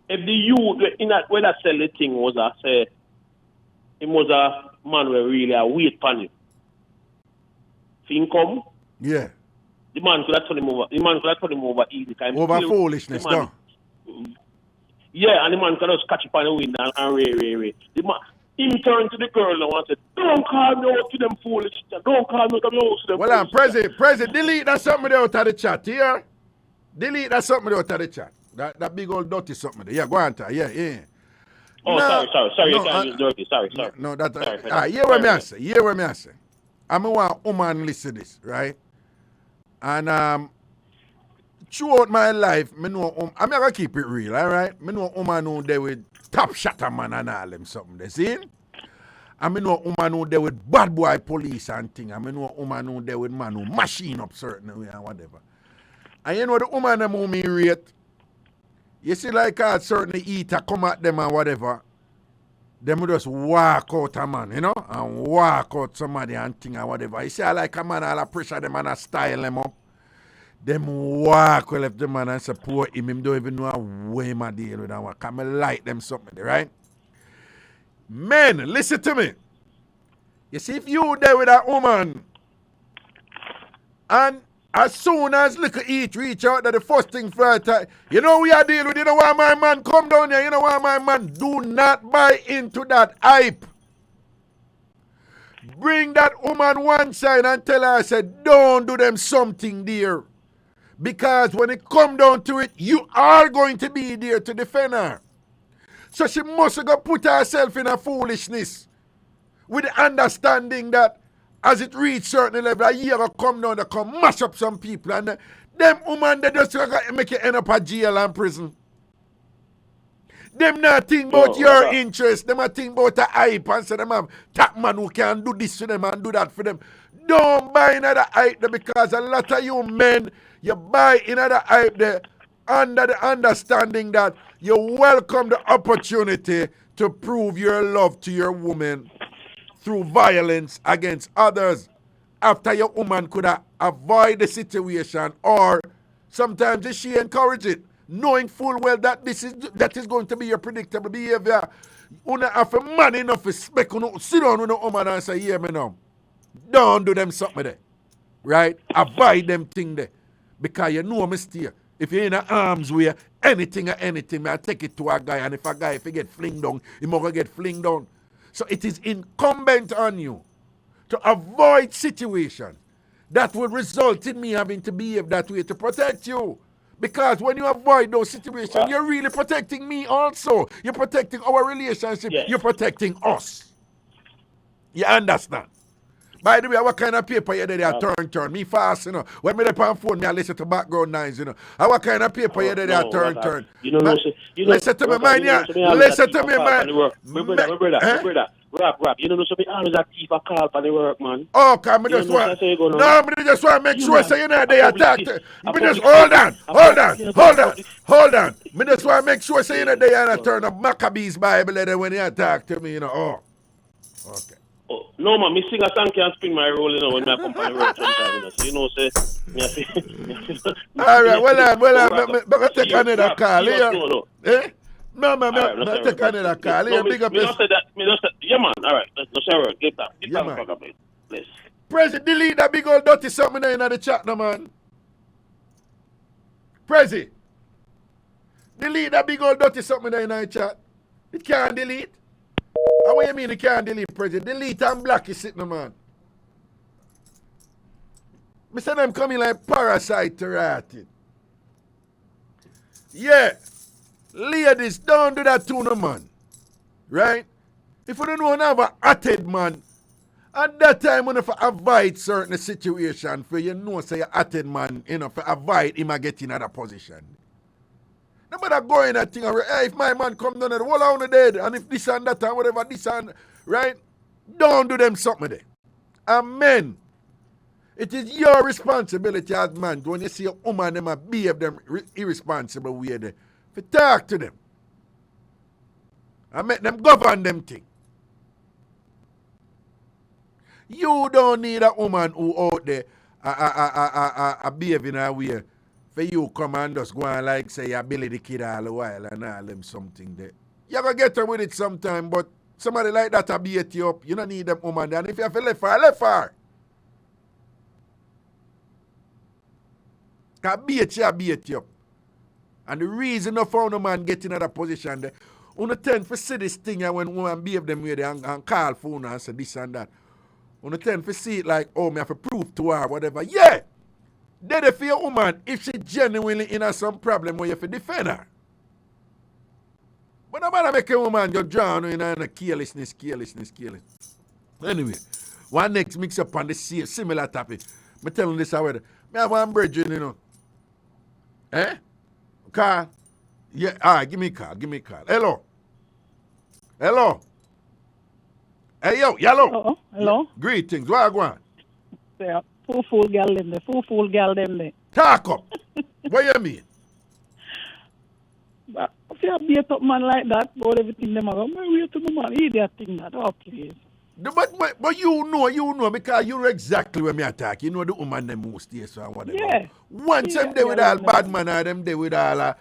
S11: If the youth in that when I sell the thing was a say, it was a man where really a wait for him. Thing come.
S1: Yeah.
S11: The man could have told him over. Easy.
S1: Over foolishness, no.
S11: Yeah, and the man could just catch up on the wind and ray. The man. Him turned to the girl and said, don't call me out to them foolish. Don't call me out to them
S1: well, President, delete that something out of the chat here. Delete that something out of the chat. That big old dirty something there. Yeah, go on, yeah.
S11: Oh, no, sorry. You can't use dirty. Sorry.
S1: No, that. Hear what me I say. I'm a woman listen to this, right? And throughout my life, I'm gonna keep it real, all right? I know a woman who there with top shatter man and all them something, they see? I know a woman who there with bad boy police and thing. I know a woman who there with man who machine up certain way and whatever. And you know the woman them who me rate, you see like a certain eater come at them and whatever, them will just walk out a man, you know, and walk out somebody and thing and whatever. You see I like a man, all the pressure them and I style them up. Them walk well if the man and support him don't even know how way my deal with that one. Come and like them something, right? Men, listen to me. You see, if you there with that woman, and as soon as look at each reach out that the first thing for her, you know we are dealing with, you know why my man come down here, you know why my man do not buy into that hype. Bring that woman one side and tell her, I said, don't do them something there. Because when it come down to it, you are going to be there to defend her. So she must go put herself in a foolishness with the understanding that as it reach certain level, a year will come down, they come mash up some people. And them women, they just make you end up at jail and prison. Them not think about your interest. Them not think about the hype and say them have that man who can do this for them and do that for them. Don't buy another hype there because a lot of you men, you buy another hype there under the understanding that you welcome the opportunity to prove your love to your woman through violence against others after your woman could avoid the situation, or sometimes she encourage it, knowing full well that that is going to be your predictable behavior. You have a man enough respect, sit down with the woman and say, yeah, me now. Don't do them something there. Right? Avoid them thing there. Because you know me steer. If you're in an arms way, anything, I take it to a guy, and if he get fling down, he must get fling down. So it is incumbent on you to avoid situations that will result in me having to behave that way to protect you. Because when you avoid those situations, you're really protecting me also. You're protecting our relationship. Yes. You're protecting us. You understand? By the way, what kind of paper you did there turn? Me fast, you know. When me dey on phone, me I listen to background noise, you know. What kind of paper you did there turn?
S11: You know,
S1: listen to me, man. Listen to me, man.
S11: My brother. Rap. You know, so me always a thief a call for the work, man.
S1: Oh, come me just want. No, me just want to make sure say you know they attack. Me just hold on. Me just want to make sure say you know they are turn up Maccabees Bible there when you attack to me, you know. Oh, okay.
S11: Oh, no, man, me sing a song can't spin my role, you know, when I come on the road sometimes, you know. So, you know, say,
S1: all right, well, I'm going to take another call here. No, man,
S11: All right,
S1: I take another call.
S11: No,
S1: Here,
S11: me
S1: big up
S11: don't say that. Me don't say. Yeah, man. All right. Let's share it. Get that. Get
S1: Yeah,
S11: that
S1: man.
S11: fuck up, mate. Please.
S1: Prezi, delete that big old dirty something there in the chat, no, man. Prezi, delete that big old dirty something there in the chat. It can't delete. How what you mean it can't delete, Prezi? Delete and block is it, no, man. Me say them coming like parasite to rat it. Yeah. Ladies, don't do that too, no, man. Right? If you don't know have a head man, at that time when you avoid certain situation for you know say a head man, you know, for avoid him a get in another position. No matter going that thing, hey, if my man come down there, whole on dead, and if this and that and whatever, this and right? Don't do them something there. And men, it is your responsibility as man when you see a woman them behave them irresponsible way there. To talk to them. And make them govern them thing. You don't need a woman who out there behaving a way for you come and just go and like say you bully the kid all the while and all them something there. You gonna get her with it sometime, but somebody like that to beat you up, you don't need them woman there. And if you have to left her. Cause beat you up. And the reason of how no man get in that position there, you tend to see this thing when woman behave them way there and call phone and say this and that. You tend to see it like, oh, me have to prove to her, whatever. Yeah! Then for your woman, if she genuinely in some problem, where you have to defend her. But no matter make a woman just drown in a carelessness. Anyway, one next mix up on the similar topic. Me tell you this already. Me have one brethren, you know. Eh? Call? Yeah, all right, give me a call. Hello? Hey, yo, yellow.
S12: Hello?
S1: Greetings, what you want?
S12: Yeah, fool girl them there.
S1: Talk up. What you mean?
S12: But if you beat up man like that, all everything them around, wait to the man, idiot thing that, oh please.
S1: But you know, because you know exactly where me attack. You know the woman them most days or whatever.
S12: Yeah.
S1: Once them there with all bad man or them there with all a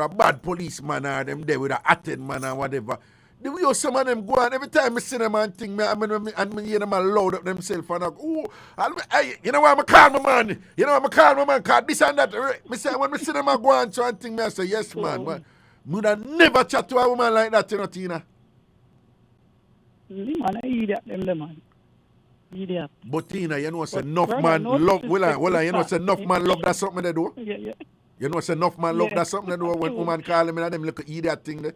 S1: bad policeman or them there with a atted man or whatever. The way some of them go on, every time I see them and think, I hear them load up themselves and I go, hey, you know what I'm call my man? You know what I'm call my man? Cause this and that. Me say, when I see them go on so and think, I say, yes, man. I would never chat to a woman like that, you know, Tina.
S12: Man, I idiot them, man. Idiot.
S1: But Tina, you know, say enough man love, you know, say enough man love that something they do?
S12: Yeah.
S1: You know, say enough man love that something they do when woman call them and them look idiot thing there.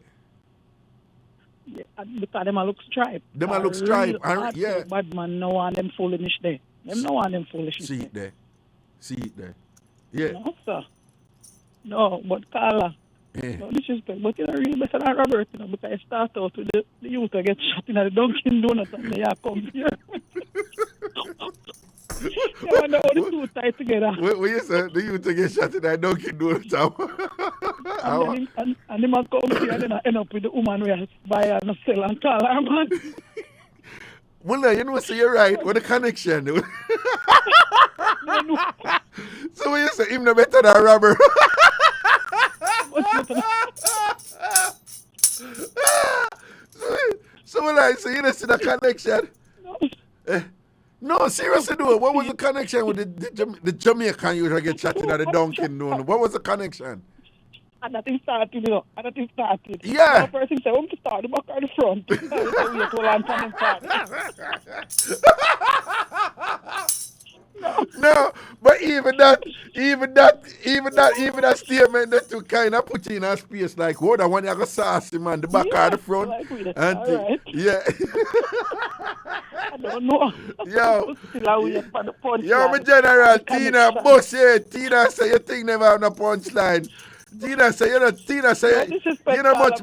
S12: Yeah, because them a look stripe.
S1: Them a look stripe.
S12: Yeah. Bad man, no one them foolishness there. Them no one them foolishness.
S1: See it there. Yeah.
S12: No, sir. No, but Carla.
S1: Yeah.
S12: No disrespect. But you know, really better than Robert, you know, because I start out with the youth to get shot in the Dunkin' Donuts and they come here. You wonder how the two tie together.
S1: What you say? The youth to get shot in the Dunkin' Donuts.
S12: And the man come here and then I end up with the woman where I buy and sell and call her, man.
S1: Well, you know, so you're right. What a connection. So when you say him no better than Robert. So when I say you don't see the connection. No, seriously, though. What was the connection with the Jamaican usually get shot in the Dunkin' Donuts? What was the connection?
S12: And that thing started, you know.
S1: Yeah.
S12: The person said, I'm to start the back or the front.
S1: No, but even that statement that you kind of put in a space like, what I want you to saucy man, the back or the front.
S12: Like
S1: and
S12: right.
S1: Yeah.
S12: I don't know.
S1: Yo, my general, Tina, boss, yeah, Tina say you think never have no punchline. Tina say, you know much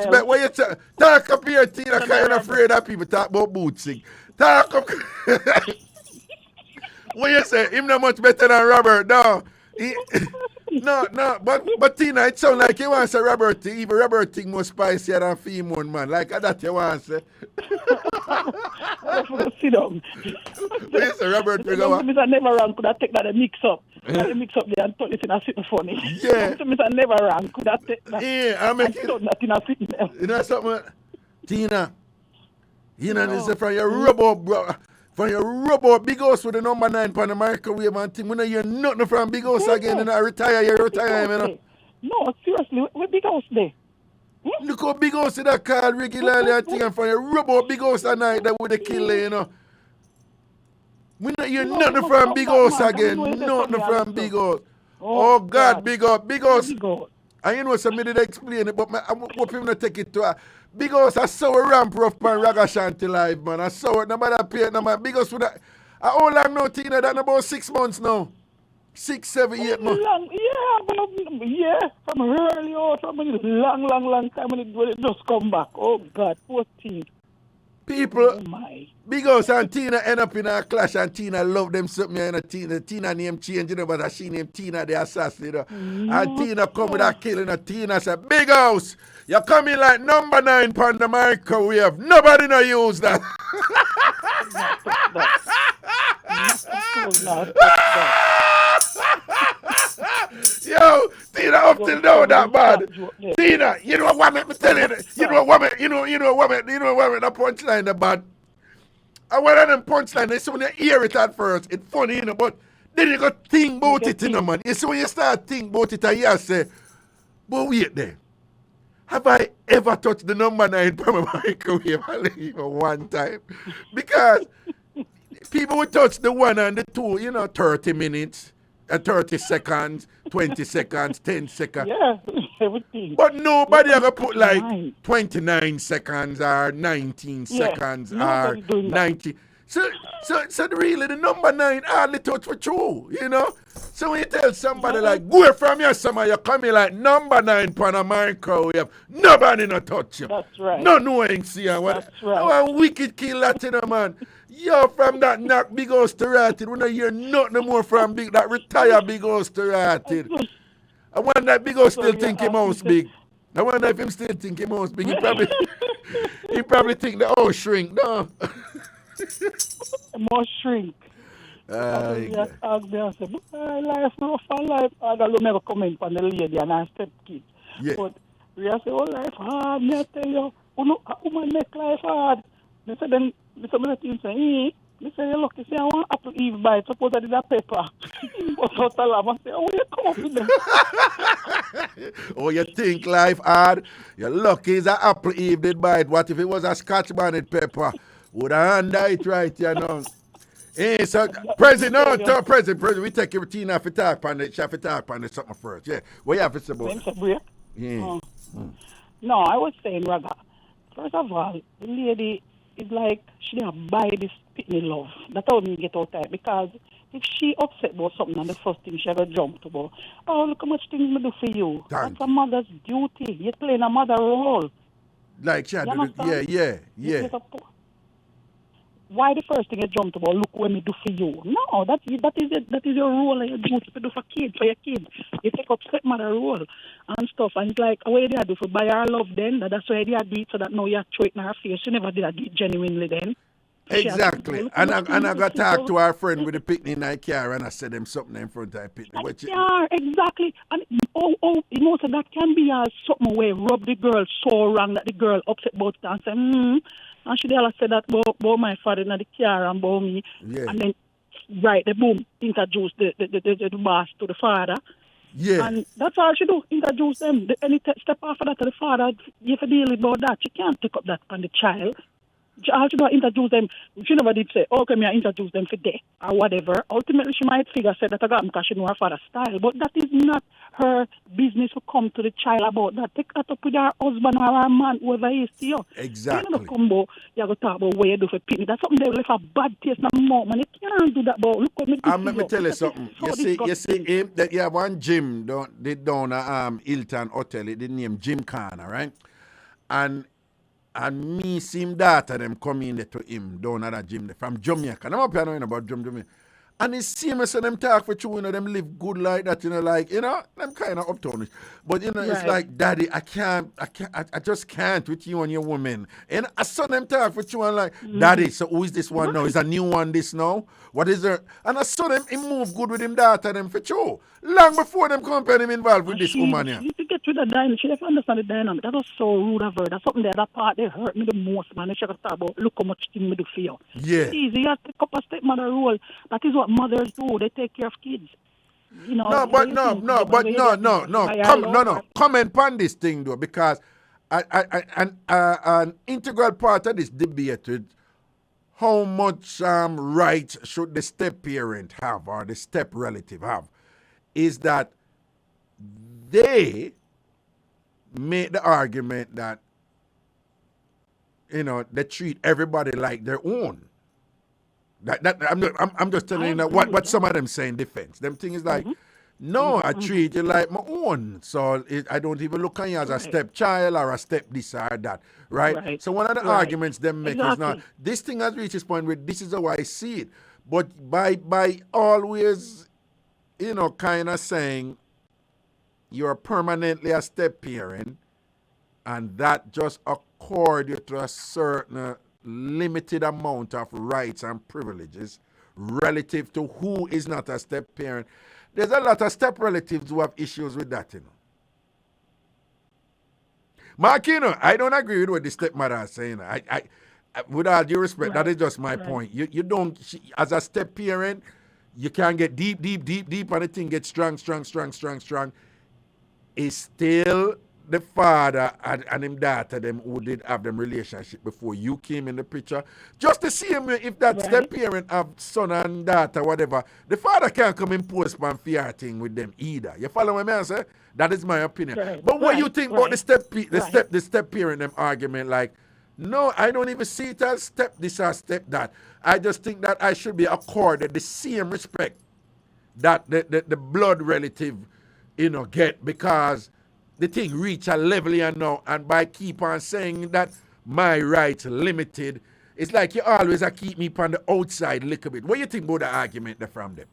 S1: better. What you talk up here, Tina, because you're not afraid that people talk about bootsing. Talk up. What you say? Him not much better than Robert. No. No, but Tina, it sound like you want to say Robert, even Robert thing more spicier than female, man. Like that you want to say.
S12: Sit down.
S1: What you say, Robert?
S12: Mr. Never Wrong could have taken that mix up. The mix up there and turn it in a sitting funny.
S1: Yeah.
S12: Mr. Never Wrong could have taken that.
S1: Yeah, I make it.
S12: Turn that in a sitting there.
S1: You know something, Tina? You know, this is from your robot, bro. From your robot, Big House with the number 9 on the microwave and thing. When you hear nothing from Big House again, and I retire, you retire, you know.
S12: No, seriously, where Big House there?
S1: Look how Big House in that call regularly and thing, and from your robot Big House at night that would kill you know. We not hear nothing from Big House again. Nothing from Big House. Oh God, Big House. And you know somebody did explain it, but I hope him not take it to her. Big House a sour ramp rough pan Ragashanti live, man. A sour, no matter pay it, no man. Big House with that. How long now, Tina? That about 6 months now. 6, 7, 8 months.
S12: Yeah, from early on, from a long time when it just come back. Oh God, 14.
S1: People, Big House and Tina end up in a clash, and Tina love them something. You know, Tina name change, you know, but she named Tina the assassin. You know. And Tina come with a killing, and Tina said, Big House, you coming like number 9 on the microwave. Nobody no use that. Yo, Tina up till now that bad. Tina, you know what me tell you? You know what the punchline the bad. And one of them punchline, they say when you hear it at first, it's funny, you know, but then you got think about it, you know, man. You see when you start think about it, and you say, but wait there. Have I ever touched the number 9 from my microwave even one time? Because people will touch the 1 and the 2, you know, 30 minutes, 30 seconds, 20 seconds, 10 seconds.
S12: Yeah, everything.
S1: But nobody ever put like 29 seconds or 19 seconds or 90. So really the number 9 hardly touch for true, you know? So when you tell somebody like, go from here, somebody, you come here like number 9 on a microwave, nobody no touch you.
S12: That's right.
S1: No knowing, see, that's right. A wicked kill Latina, man. Yo, from that knock Big House to Ratted, we don't hear nothing more from that retire Big House to Ratted. I wonder if Big House still think him house big. I wonder if him still think him house big. He probably think the house shrink, no.
S12: More shrink. Life no fun life. I don't never comment on the lady and I step kid.
S1: Yeah.
S12: But we say, oh, life hard. Me I tell you, woman make life hard. They say then, some of the team say, they say, look, you see, I want apple eve bite. Suppose I did a paper. But so tell them, I say, oh, you come up with them.
S1: Oh, you think life hard? You're lucky it's an apple eve did bite. What if it was a Scotch bonnet pepper? Would I hand it right, you know? Hey, so, President, we take your routine off the talk on it. Chef talk on it something first. Yeah. What you have to say about? Yeah.
S12: No, I was saying, Raga, first of all, the lady is like, she didn't buy this pitney love. That's how me get out there. Because if she upset about something, and the first thing she ever jump to about, oh, look how much things me do for you. That's a mother's duty. You're playing a mother role.
S1: Like, yeah.
S12: Why the first thing you jump about, look what me do for you? No, that is your role and your duty to do for kids, for your kids. You take up stepmother role and stuff, and it's like, what did I do for buy her love then? That's why they did so that now you throw it in her face. She never did it genuinely then.
S1: Exactly. And I got to talk to our friend with the picnic in her car and I said them something in front of her picnic.
S12: Yeah, exactly. And you know, so that can be something where rub the girl so wrong that the girl upset about it and say, and she did say that about my father in the car and about me. Yeah. And then, right, the boom, introduce the boss to the father.
S1: Yeah.
S12: And that's all she do, introduce them. Any step after that to the father, you have to deal about that. She can't pick up that on the child. All she do introduce them. She never did say, okay, me I introduce them for day or whatever. Ultimately, she might figure say that I got because she know her father's style. But that is not her business to come to the child about that. Take that up with her husband or her man, whoever he is to you.
S1: Exactly.
S12: You know, you go talk about what you do for picnic. That's something they left a bad taste in the mouth, man. You can't do that, but look what me do.
S1: Let me tell you something. You see, that you have one gym down at Hilton Hotel. It didn't name Jim Corner, right? And me see him daughter them come in there to him down at that gym there, from Jamaica. I'm up here knowing about Jamaica. And it's same as them talk for you, them live good like that, like, them kind of uptownish. But, it's like, Daddy, I just can't with you and your woman. And I saw them talk for you and like, Daddy, so who is this one now? Is a new one this now? What is there? And I saw them, he move good with him daughter, them for you. Long before them company him involved with this woman here.
S12: She get with the dynamic. She doesn't understand the dynamic. That was so rude of her. That's something there, that part, they hurt me the most, man. She could talk about, look how much thing me do for you.
S1: Yeah.
S12: It's easy. You have to take up a stepmother role. That is what mothers do. They take care of kids.
S1: Comment on this thing though, because an integral part of this debate with how much rights should the step parent have or the step relative have is that they make the argument that they treat everybody like their own. I'm just telling you what some of them say in defense. Them thing is like, no, I treat you like my own. So I don't even look on you as a stepchild or a step this or that. Right? So one of the arguments them make is now, this thing has reached this point where this is how I see it. But by always, kind of saying you're permanently a step parent and that just accord you to a certain limited amount of rights and privileges relative to who is not a step parent. There's a lot of step relatives who have issues with that, Mark, I don't agree with what the stepmother is saying. I with all due respect, that is just my point. You don't, as a step parent, you can get deep, and the thing gets strong. It's still the father and him daughter, them who did have them relationship before you came in the picture. Just the same way, if that step parent have son and daughter, whatever, the father can't come in postman fear thing with them either. You follow what I say? That is my opinion. But what you think about the step parent them argument, like, no, I don't even see it as step this or step that. I just think that I should be accorded the same respect that the blood relative, get, because the thing reach a level here now, and by keep on saying that my rights limited, it's like you always keep me on the outside a little bit. What do you think about the argument there from them?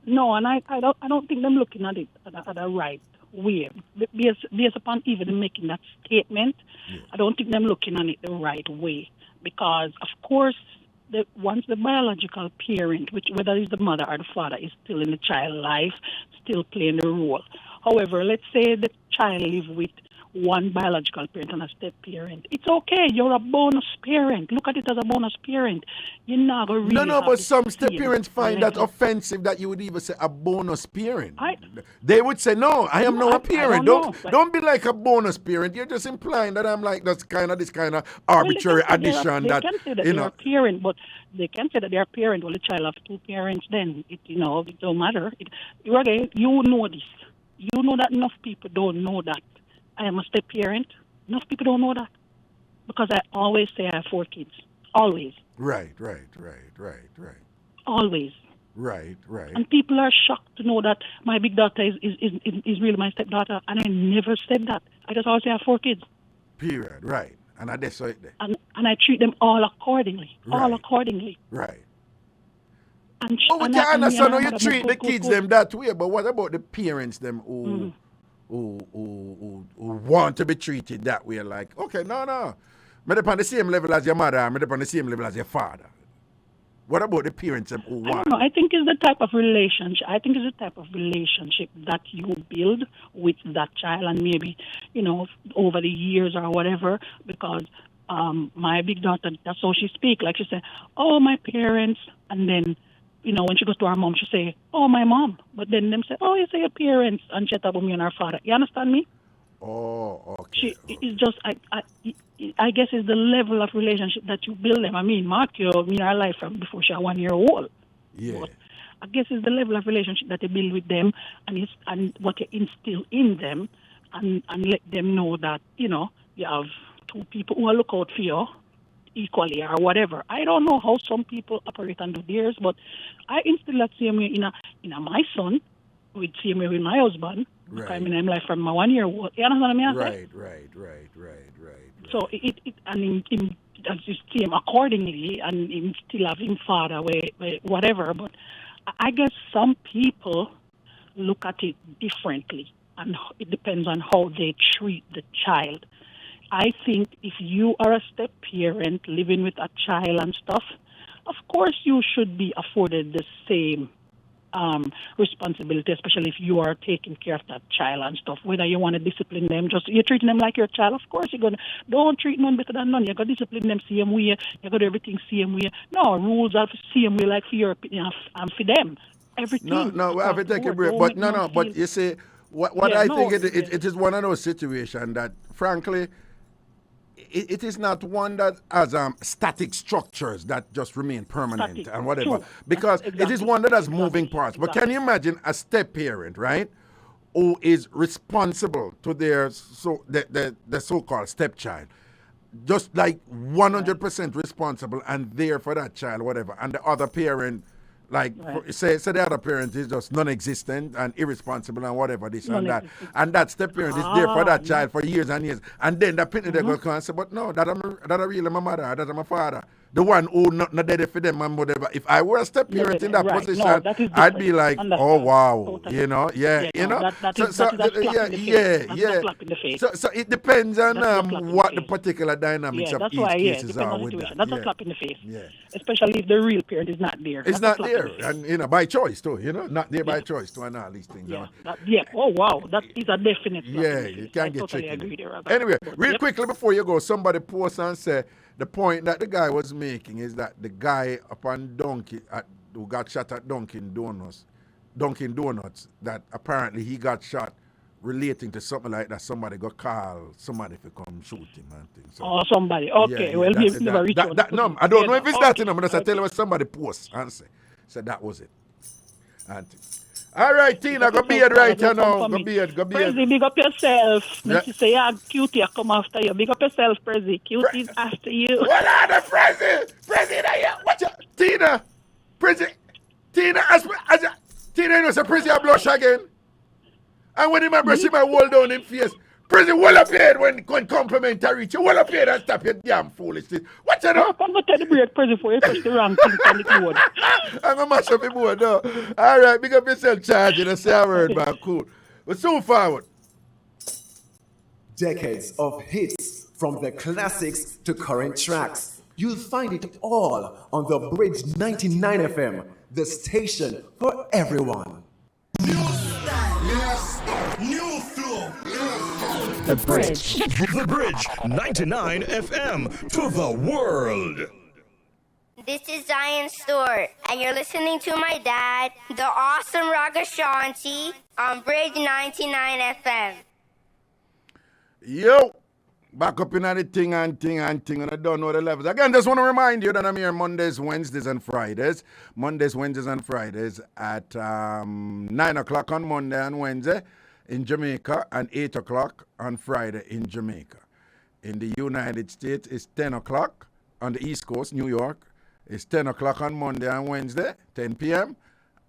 S12: No, and I don't think them looking at it at the right way. Based upon even making that statement, I don't think them looking at it the right way. Because, of course, once the biological parent, which whether it's the mother or the father, is still in the child's life, still playing the role. However, let's say the child lives with one biological parent and a step parent. It's okay. You're a bonus parent. Look at it as a bonus parent. You're not going to really
S1: but some step parents find that offensive that you would even say a bonus parent. They would say, no, I am not a parent. Don't be like a bonus parent. You're just implying that I'm like this kind of arbitrary addition.
S12: They can say that they're a parent, but they can say that they're a parent. Well, the child have two parents, then it don't matter. Reggae, you know this. You know that enough people don't know that I am a step parent. Enough people don't know that. Because I always say I have 4 kids. Always.
S1: Right.
S12: Always.
S1: Right.
S12: And people are shocked to know that my big daughter is really my stepdaughter, and I never said that. I just always say I have 4 kids.
S1: Period. Right. And I just saw it there.
S12: And I treat them all accordingly.
S1: Right.
S12: All accordingly.
S1: Right.
S12: And
S1: we can understand how you treat the kids them that way, but what about the parents them who want to be treated that way? Like, okay, no. I'm on the same level as your mother, I'm on the same level as your father. What about the parents them who want?
S12: I don't know. I think it's the type of relationship. That you build with that child, and maybe, over the years or whatever, because my big daughter, that's how she speak. Like she said, oh, my parents, and then, when she goes to her mom, she say, oh, my mom. But then them say, oh, you say your parents, and she talk about me and her father. You understand me?
S1: Oh, okay.
S12: It's just, I guess it's the level of relationship that you build them. I mean, Mark, me in her life from before she was 1 year old.
S1: Yeah.
S12: But I guess it's the level of relationship that you build with them, and what you instill in them, and let them know that, you have 2 people who will look out for you equally or whatever. I don't know how some people operate and do theirs, but I instill that same way in my son, with same way with my husband.
S1: Right.
S12: I mean, I'm like from my 1 year old. You understand what I mean?
S1: Right.
S12: So in just see him accordingly and him still have him father, whatever. But I guess some people look at it differently, and it depends on how they treat the child. I think if you are a step parent living with a child and stuff, of course you should be afforded the same responsibility, especially if you are taking care of that child and stuff. Whether you want to discipline them, just you're treating them like your child. Of course, you're gonna don't treat none better than none. You're gonna discipline them same way. You're gonna do everything same way. No, rules are the same way, like for your opinion and for them. Everything.
S1: No, we have to take a break. But no. But you see, what I think it is one of those situations that, frankly, it is not one that has static structures that just remain permanent and whatever.
S12: True.
S1: Because
S12: Exactly.
S1: it is one that has moving parts. But can you imagine a step parent, right, who is responsible to their the so-called stepchild, just like 100% responsible and there for that child, whatever, and the other parent, like, say the other parent is just non-existent and irresponsible and whatever, this and that. And that step parent is there for that child for years and years. And then the parent they go and say, but no, that really my mother, that's my father. The one who not there for them and whatever. If I were a step parent in that position, I'd be like, oh wow,
S12: Totally.
S1: you know, yeah.
S12: That is a slap in the face.
S1: So it depends on what the particular dynamics of each cases are with that.
S12: That's a slap in the face. Yeah. Especially if the real parent is not there.
S1: It's not there, and by choice too. Not there by choice too, and all these things.
S12: Oh wow, that is a definite.
S1: You can't get
S12: totally
S1: tricky.
S12: agree there.
S1: Anyway, real quickly before you go, somebody post and say the point that the guy was making is that the guy upon who got shot at Dunkin' Donuts, that apparently he got shot relating to something like that. Somebody got called, somebody to come shoot him and things. So,
S12: somebody. Okay, well, we've never reached out.
S1: No, I don't know if it's that, I'm just tell you what somebody post and say. So that was it. All right, Tina, go be it right here now. Go be it.
S12: Prezi, big up yourself. You say, Cutie, I come after you. Big up yourself, Prezi. Cutie's after you.
S1: What are the Prezi? Watch out. Tina, Prezi. Tina, Tina, you know, so Prezi, I blush again. And when he remember, she might hold down in face. Prezi, well up here when compliment I reach you. Well up here and stop your damn foolishness. What's that?
S12: I'm going to tell the break, Prezi, for you touch the wrong thing on the board.
S1: I'm going to mash up the board now. All right, big up yourself, charging and say a word, man. Cool. But so forward.
S13: Decades of hits from the classics to current tracks. You'll find it all on the Bridge 99 FM, the station for everyone.
S14: Yes, new flow.
S15: The Bridge. The Bridge 99 FM to the world.
S16: This is Zion Stewart, and you're listening to my dad, the awesome Ragashanti, on Bridge 99 FM.
S1: Yo, back up in the thing, and I don't know the levels. Again, just want to remind you that I'm here Mondays, Wednesdays, and Fridays. Mondays, Wednesdays, and Fridays at 9 o'clock on Monday and Wednesday in Jamaica, and 8 o'clock on Friday in Jamaica. In the United States, it's 10 o'clock on the East Coast, New York. It's 10 o'clock on Monday and Wednesday, 10 p.m.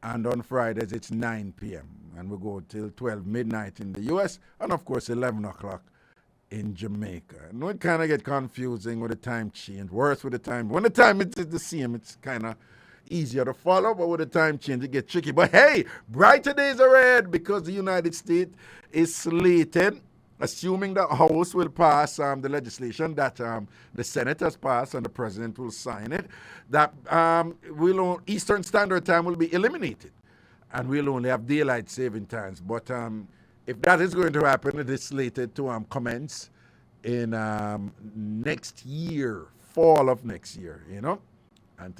S1: And on Fridays, it's 9 p.m. And we go till 12 midnight in the U.S. And, of course, 11 o'clock in Jamaica. And it kind of get confusing with the time change. Worse with the time. When the time is the same, it's kind of easier to follow. But with the time change, it gets tricky. But, hey, brighter days are ahead because the United States is slated, assuming the House will pass the legislation that the Senate has passed and the President will sign it, that Eastern Standard Time will be eliminated and we'll only have daylight saving times. But if that is going to happen, it is slated to commence in next year, fall of next year, you know. And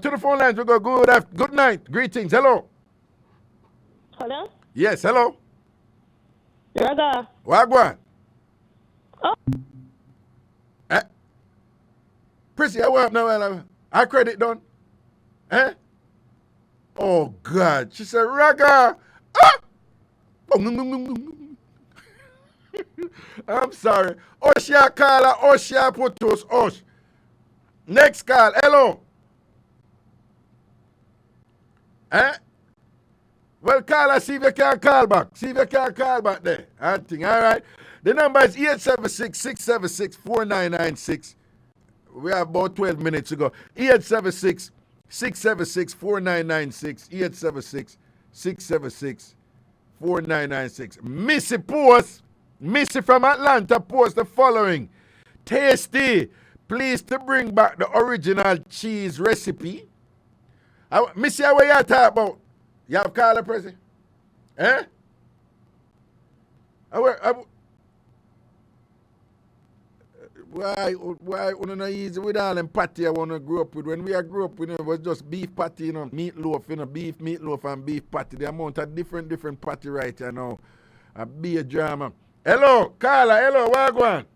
S1: to the phone lines, we go good night, greetings, hello.
S9: Hello?
S1: Yes, hello.
S9: Raga.
S1: Wagwan. Oh. Prissy, I want now. I credit done. Eh? Oh God. She said, Raga. Ah! I'm sorry. Oshia Kala, Oshia Putos, Osh. Next call. Hello. Eh? Well, call us, see if you can call back. See if you can call back there. All right. The number is 876-676-4996. We have about 12 minutes to go. 876-676-4996. 876-676-4996. Missy from Atlanta post the following. Tasty, please to bring back the original cheese recipe. Missy, what you talk about? You have Carla Prezi? Eh? Why not easy with all them patty I want to grow up with? When we grew up with, it was just beef patty, you know, meatloaf, you know, beef meatloaf and beef patty. The amount of different patty right here now. A beer drama. Hello, Carla, hello, what going?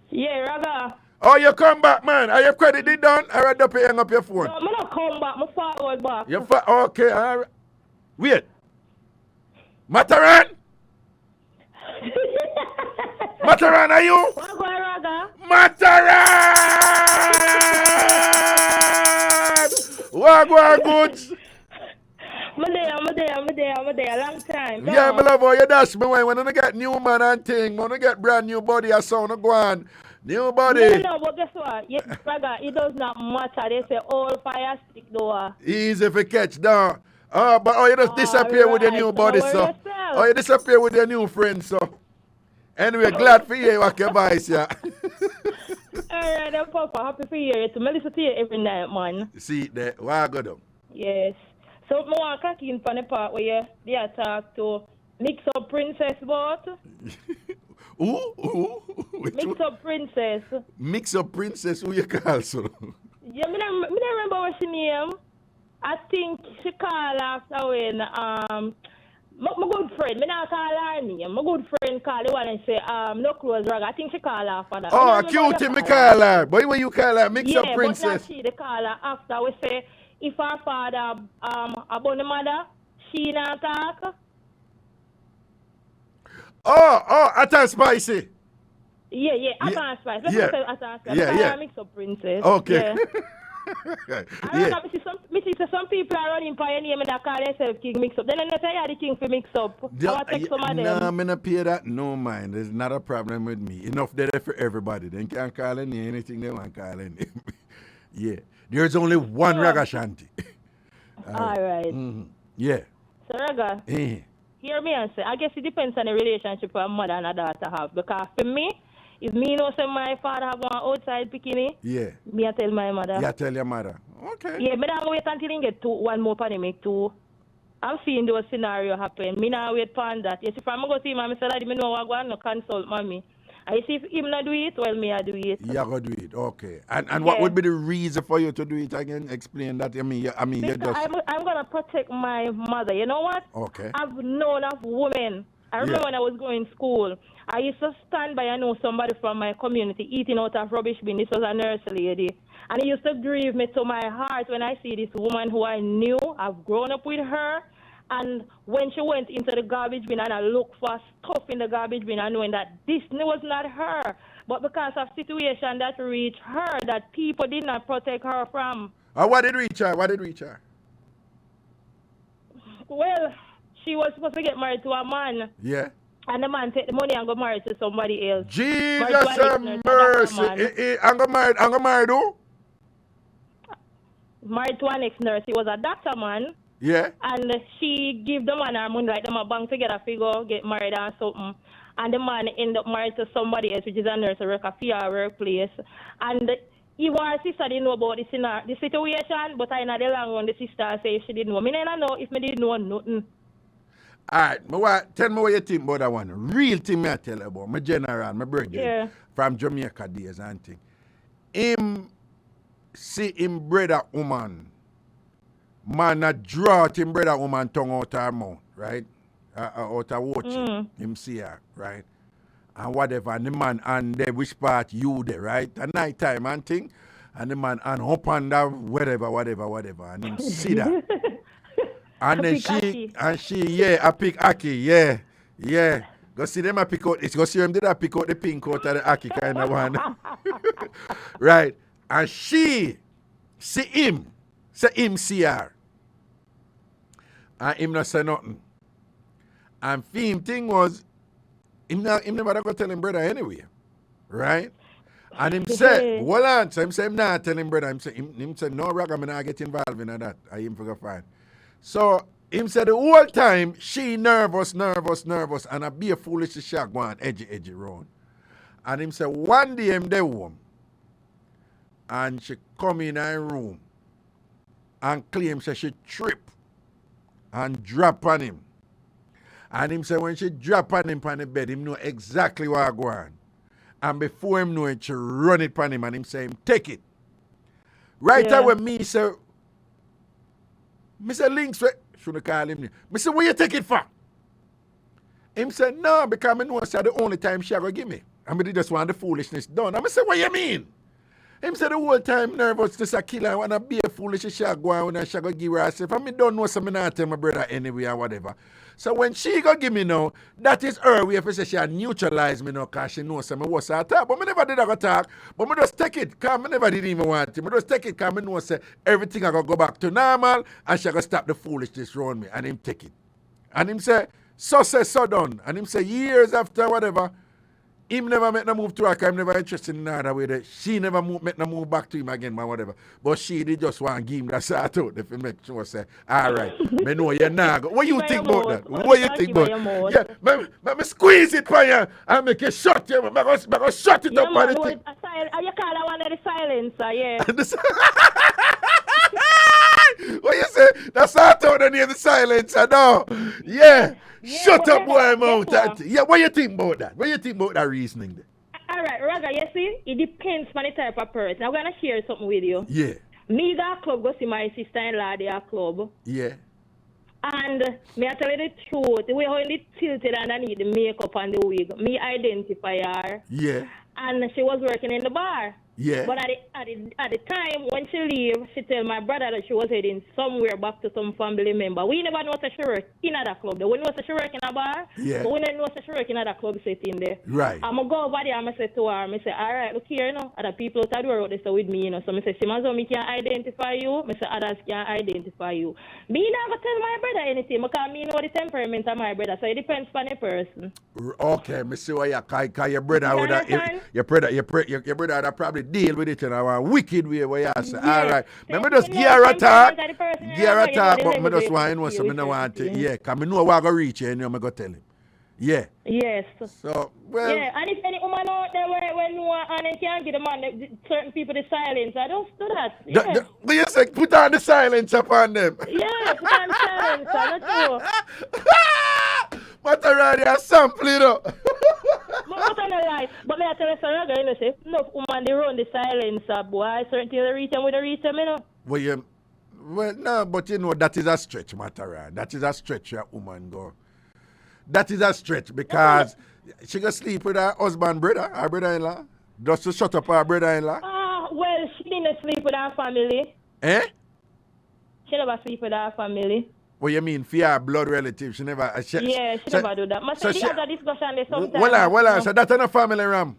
S17: Yeah, Raga.
S1: Oh, you come back, man. Are your credit it done? I read up you hang up your phone.
S17: No, I'm not come back. I'm forward back.
S1: Okay, all right. Wait. Mataran? Mataran, are you?
S17: What going, Raga?
S1: Mataran! What going, goods?
S17: I'm there. Long time. No.
S1: Yeah, my love, you dash me when I get new man and thing. When I get brand new body, I sound go on. New body.
S17: No, but guess what? Raga, it does not matter. They say all fire stick though.
S1: Easy for catch down. But you just disappear with your new body, so. You disappear with your new friend, so. Anyway, glad for you, what your voice, yeah.
S17: Alright, then, Papa, happy for you. To listen to you every night, man.
S1: See that? Why I go down?
S17: Yes. So, I want to in from the part where you talk to Mixup Princess about.
S1: Who?
S17: Mixup Princess.
S1: Mixup Princess, who you call so?
S17: Yeah, I don't remember what she name. I think she called after when, my good friend, I not call her name. My good friend called the one and say, no close Raga. I think she called her for that.
S1: Oh, cute me call her. Boy, what you call her? Mixup Princess.
S17: Yeah, but not she, they call her after. We say, if her father about the mother, she not talk.
S1: Oh, Atan Spicy.
S17: Yeah, Atan Spicy. Let's say Atan Spicy.
S1: Yeah.
S17: Mixup Princess.
S1: Okay.
S17: Yeah. Some people are running pioneer and they call themselves King Mixup. Then I say, the King for Mixup. I take some of them.
S1: No, I'm not pay that. No, mind. There's not a problem with me. Enough there for everybody. They can call anything they want to call it. Yeah. There's only one Ragashanti.
S17: All right.
S1: Mm-hmm. Yeah.
S17: So, Raga, hear me and say, I guess it depends on the relationship a mother and a daughter have. Because for me, if me know say my father have one outside bikini, me I tell my mother.
S1: Yeah, tell your mother. Okay.
S17: Yeah, but I wait until he get one more pandemic too. I'm seeing those scenarios happen. Me now wait for that. Yes, if I'm going to see my Mr. Daddy, me know I'm going to consult mommy. I see if him not do it, well, me I do it.
S1: You go do it, okay. And what would be the reason for you to do it again? Explain that. I mean, you just...
S17: I'm going to protect my mother. You know what?
S1: Okay.
S17: I've known of women. I remember when I was going to school, I used to stand by and know somebody from my community eating out of rubbish bin. This was a nurse lady. And it used to grieve me to my heart when I see this woman who I knew. I've grown up with her. And when she went into the garbage bin and I looked for stuff in the garbage bin, I knowing that this was not her. But because of situation that reached her, that people did not protect her from.
S1: What did reach her?
S17: Well, she was supposed to get married to a man.
S1: Yeah.
S17: And the man take the money and go married to somebody else.
S1: Jesus have mercy. I'm going married who?
S17: Married to an ex-nurse. He was a doctor man.
S1: Yeah.
S17: And she give the man her money, like them a bank together, figure, get married or something. And the man end up married to somebody else, which is a nurse, work a PR workplace. And even her sister didn't know about the situation, but I know the long run, the sister say if she didn't know. Me never know if me didn't know nothing.
S1: Alright, tell me what you think about that one. Real thing me I tell you about. My general, my brother from Jamaica days and thing. Him see him brother woman. Man a draw him brother woman tongue out her mouth, right? Out her watching. Him see her, right? And whatever. And the man and there which part you there, right? At night time and thing. And the man and up and down, whatever. And him see that. And then I pick Aki, yeah. Go see them I pick out, go see them did I pick out the pink out of the Aki kind of one. Right. And she see him see her. And him not say nothing. And him thing was, him never go tell him brother anyway. Right? And him say, hold on. So him say, him not tell him, brother. Him say, no, Raga, I'm not get involved in that. I him figure fine. So him said the whole time, she nervous, and I be a foolish shag one edgy round. And him say, one day him there home, and she come in her room, and claim say she trip, and drop on him. And him say, when she drop on him on the bed, him know exactly what go on. And before him know it, she run it on him, and him say, him take it. Right away, me say, Mr. Links, shouldn't call him. Me say, where you take it for? Him say, no, because I know it's the only time she ever give me. I mean, just want the foolishness done. I say, what you mean? Him say the whole time nervous, this a killer, I want to be a foolish she go on and she go give her herself. I mean, don't know something I tell my brother anyway or whatever. So when she go give me now, that is her way if she say she neutralize me now because she knows something what's her talk. But I never did that talk. But I just take it because I never did even want it. I just take it because I know say everything I go back to normal and she go stop the foolishness around me. And him take it. And him say, so say, so done. And him say years after whatever, him never make no move to her because I'm never interested in her way that she never make no move back to him again, or whatever. But she did just want to give him that sort out if he make sure say, all right, me know you're not. What you think about that? What you think about that? Yeah, me squeeze it for you and make it shut you. I'm going to shut it up on the thing.
S17: You call that one of the silencer, yeah.
S1: What you say? That's not how they name the silencer, no. Yeah. Shut up, boy, mouth. Yeah, what you think about that? What you think about that reasoning there?
S17: All right, Raga, you see, it depends on the type of person. I'm going to share something with you.
S1: Yeah.
S17: Me go to club, go see my sister-in-law at their club.
S1: Yeah.
S17: And me I tell you the truth, the way how it tilted and I need the makeup and the wig, me identify her.
S1: Yeah.
S17: And she was working in the bar.
S1: Yeah.
S17: But at the time when she leave, she tell my brother that she was heading somewhere back to some family member. We never know that she work in that club. We know that she work in a bar.
S1: Yeah.
S17: But we never know that she work in that club setting there.
S1: Right.
S17: I'm going to go over there and I say to her, I say, all right, look here, you know, other people out there out there with me, you know. So I say, Simonzo, me can't identify you. I say, others can't identify you. Me never tell my brother anything because me know the temperament of my brother. So it depends on the person.
S1: Okay, me see why cause your brother would your brother would probably deal with it in a wicked way where you say, all right. Let me just give her a talk. Give her a talk, but me just want to know something I want to. Yeah, because I know where I go reach you and I'm going to tell him. Yeah.
S17: Yes.
S1: So, well.
S17: Yeah, and if any woman out there when no and can't get the man, certain people the silence, I don't do that. Yeah.
S1: But you say put on the silence upon them.
S17: Yeah, put on the silence, I don't know.
S1: But already a sample, you know.
S17: But I don't lie. But I tell you, Raga, you know, say, no woman, they run the silencer, boy. Certain things they reach them with a reach them, you know.
S1: Well, no, but you know, that is a stretch, Mataran. That is a stretch a woman go. That is a stretch because she go sleep with her husband, brother, her brother-in-law. Just to shut up her brother-in-law.
S17: Well, she didn't sleep with her family.
S1: Eh?
S17: She never sleep with her family.
S1: What you mean, for her blood relative? She never...
S17: She never do that. But so the other discussion there sometimes...
S1: Well, so that's not a family ram.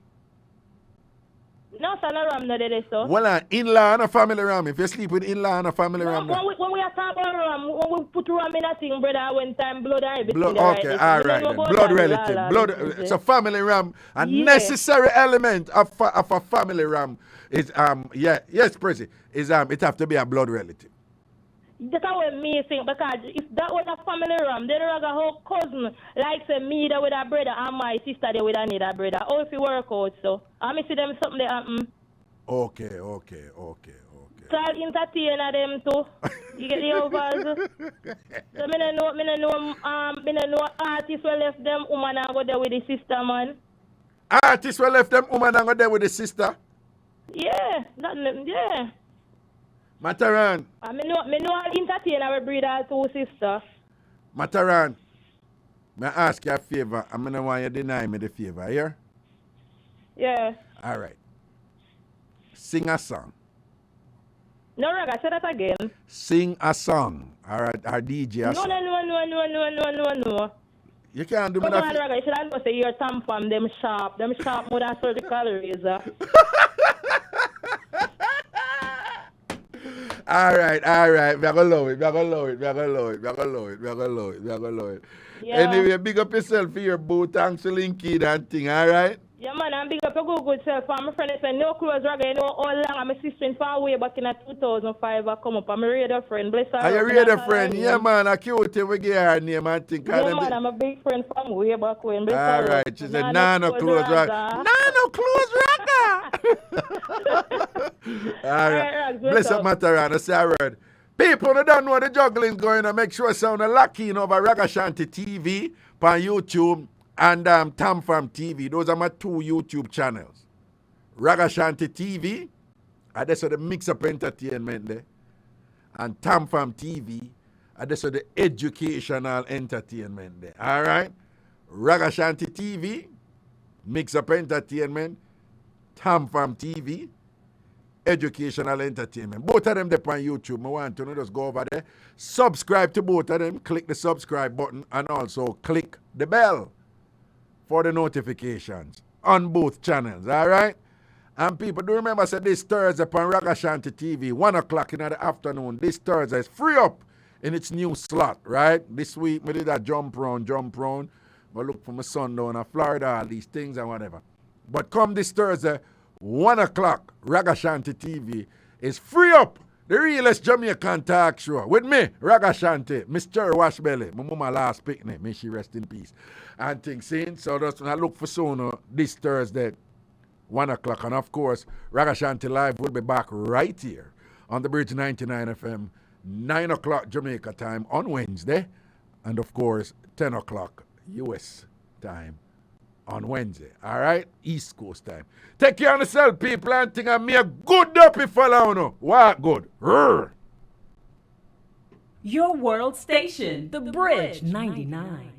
S17: No, so no ram no there, so.
S1: Well, in-law and a family ram. If you sleep with in-law and a family ram.
S17: When we are talking about ram, when we put ram in a thing, brother, when time blood and everything.
S1: Okay, all right. Blood relative. So family ram, a necessary element of a family ram is, yes, Prezi, is, it have to be a blood relative.
S17: That's what me think, because if that was a family ram, then I got a whole cousin, like say me there with a brother and my sister there with another brother. How if it work out, so I see them something there happen.
S1: Okay.
S17: So I'll entertain them too. You get the overs. So me know artists will left them woman and go there with the sister, man.
S1: Artists will left them woman and go there with the sister?
S17: Yeah, yeah.
S1: Mataran.
S17: Me know I'll entertain our brother two sister.
S1: Mataran, may I ask you a favor? I'm going to want you to deny me the favor, here?
S17: Yeah.
S1: All right. Sing a song.
S17: No, Raga, say that again.
S1: Sing a song. All right, our DJ.
S17: No.
S1: You can't do me
S17: that.
S1: Come
S17: on, Raga, you should say your TamFam, them sharp more than surgical razor.
S1: All right. We're going to love it. Yeah. Anyway, big up yourself for your boot, thanks to Linky and thing, all right?
S17: Yeah, man, I'm big up a good self. My friend said, no clothes, Reggae. You know how long I'm assisting far away back in 2005. I come up. I'm a radio friend. Bless her.
S1: Are you radio friend? Yeah, man. I cute we get her name and think.
S17: Yeah, man, I'm a big friend from way back when. Bless her.
S1: All right. She said, Nano clothes, Reggae. Nano clothes, Reggae. All right. Bless up, Matarana. Say a word. People who don't know the juggling going on, make sure sound lucky over Ragashanti TV on YouTube. And TamFam TV, those are my 2 YouTube channels. Ragashanti TV, that's the Mixup entertainment there. And TamFam TV, that's the educational entertainment there. All right? Ragashanti TV, Mixup entertainment, TamFam TV, educational entertainment. Both of them they're on YouTube. I want to just go over there, subscribe to both of them, click the subscribe button, and also click the bell for the notifications on both channels, all right? And people, do remember, say this Thursday on Ragashanti TV, 1 o'clock in the afternoon, this Thursday is free up in its new slot, right? This week, we did a jump round. But look for my son down in Florida, all these things and whatever. But come this Thursday, 1 o'clock, Ragashanti TV is free up. The realest Jamaican talk show. With me, Ragashanti, Mr. Washbelly. My mama last picnic. May she rest in peace. And things seen. So that's when I look for soon this Thursday, 1 o'clock. And of course, Ragashanti Live will be back right here on the Bridge 99 FM, 9 o'clock Jamaica time on Wednesday. And of course, 10 o'clock US time on Wednesday. All right? East Coast time. Take care of yourself, people, and think of me a good dopey fella, no? What good? Rrr.
S18: Your world station, The Bridge 99.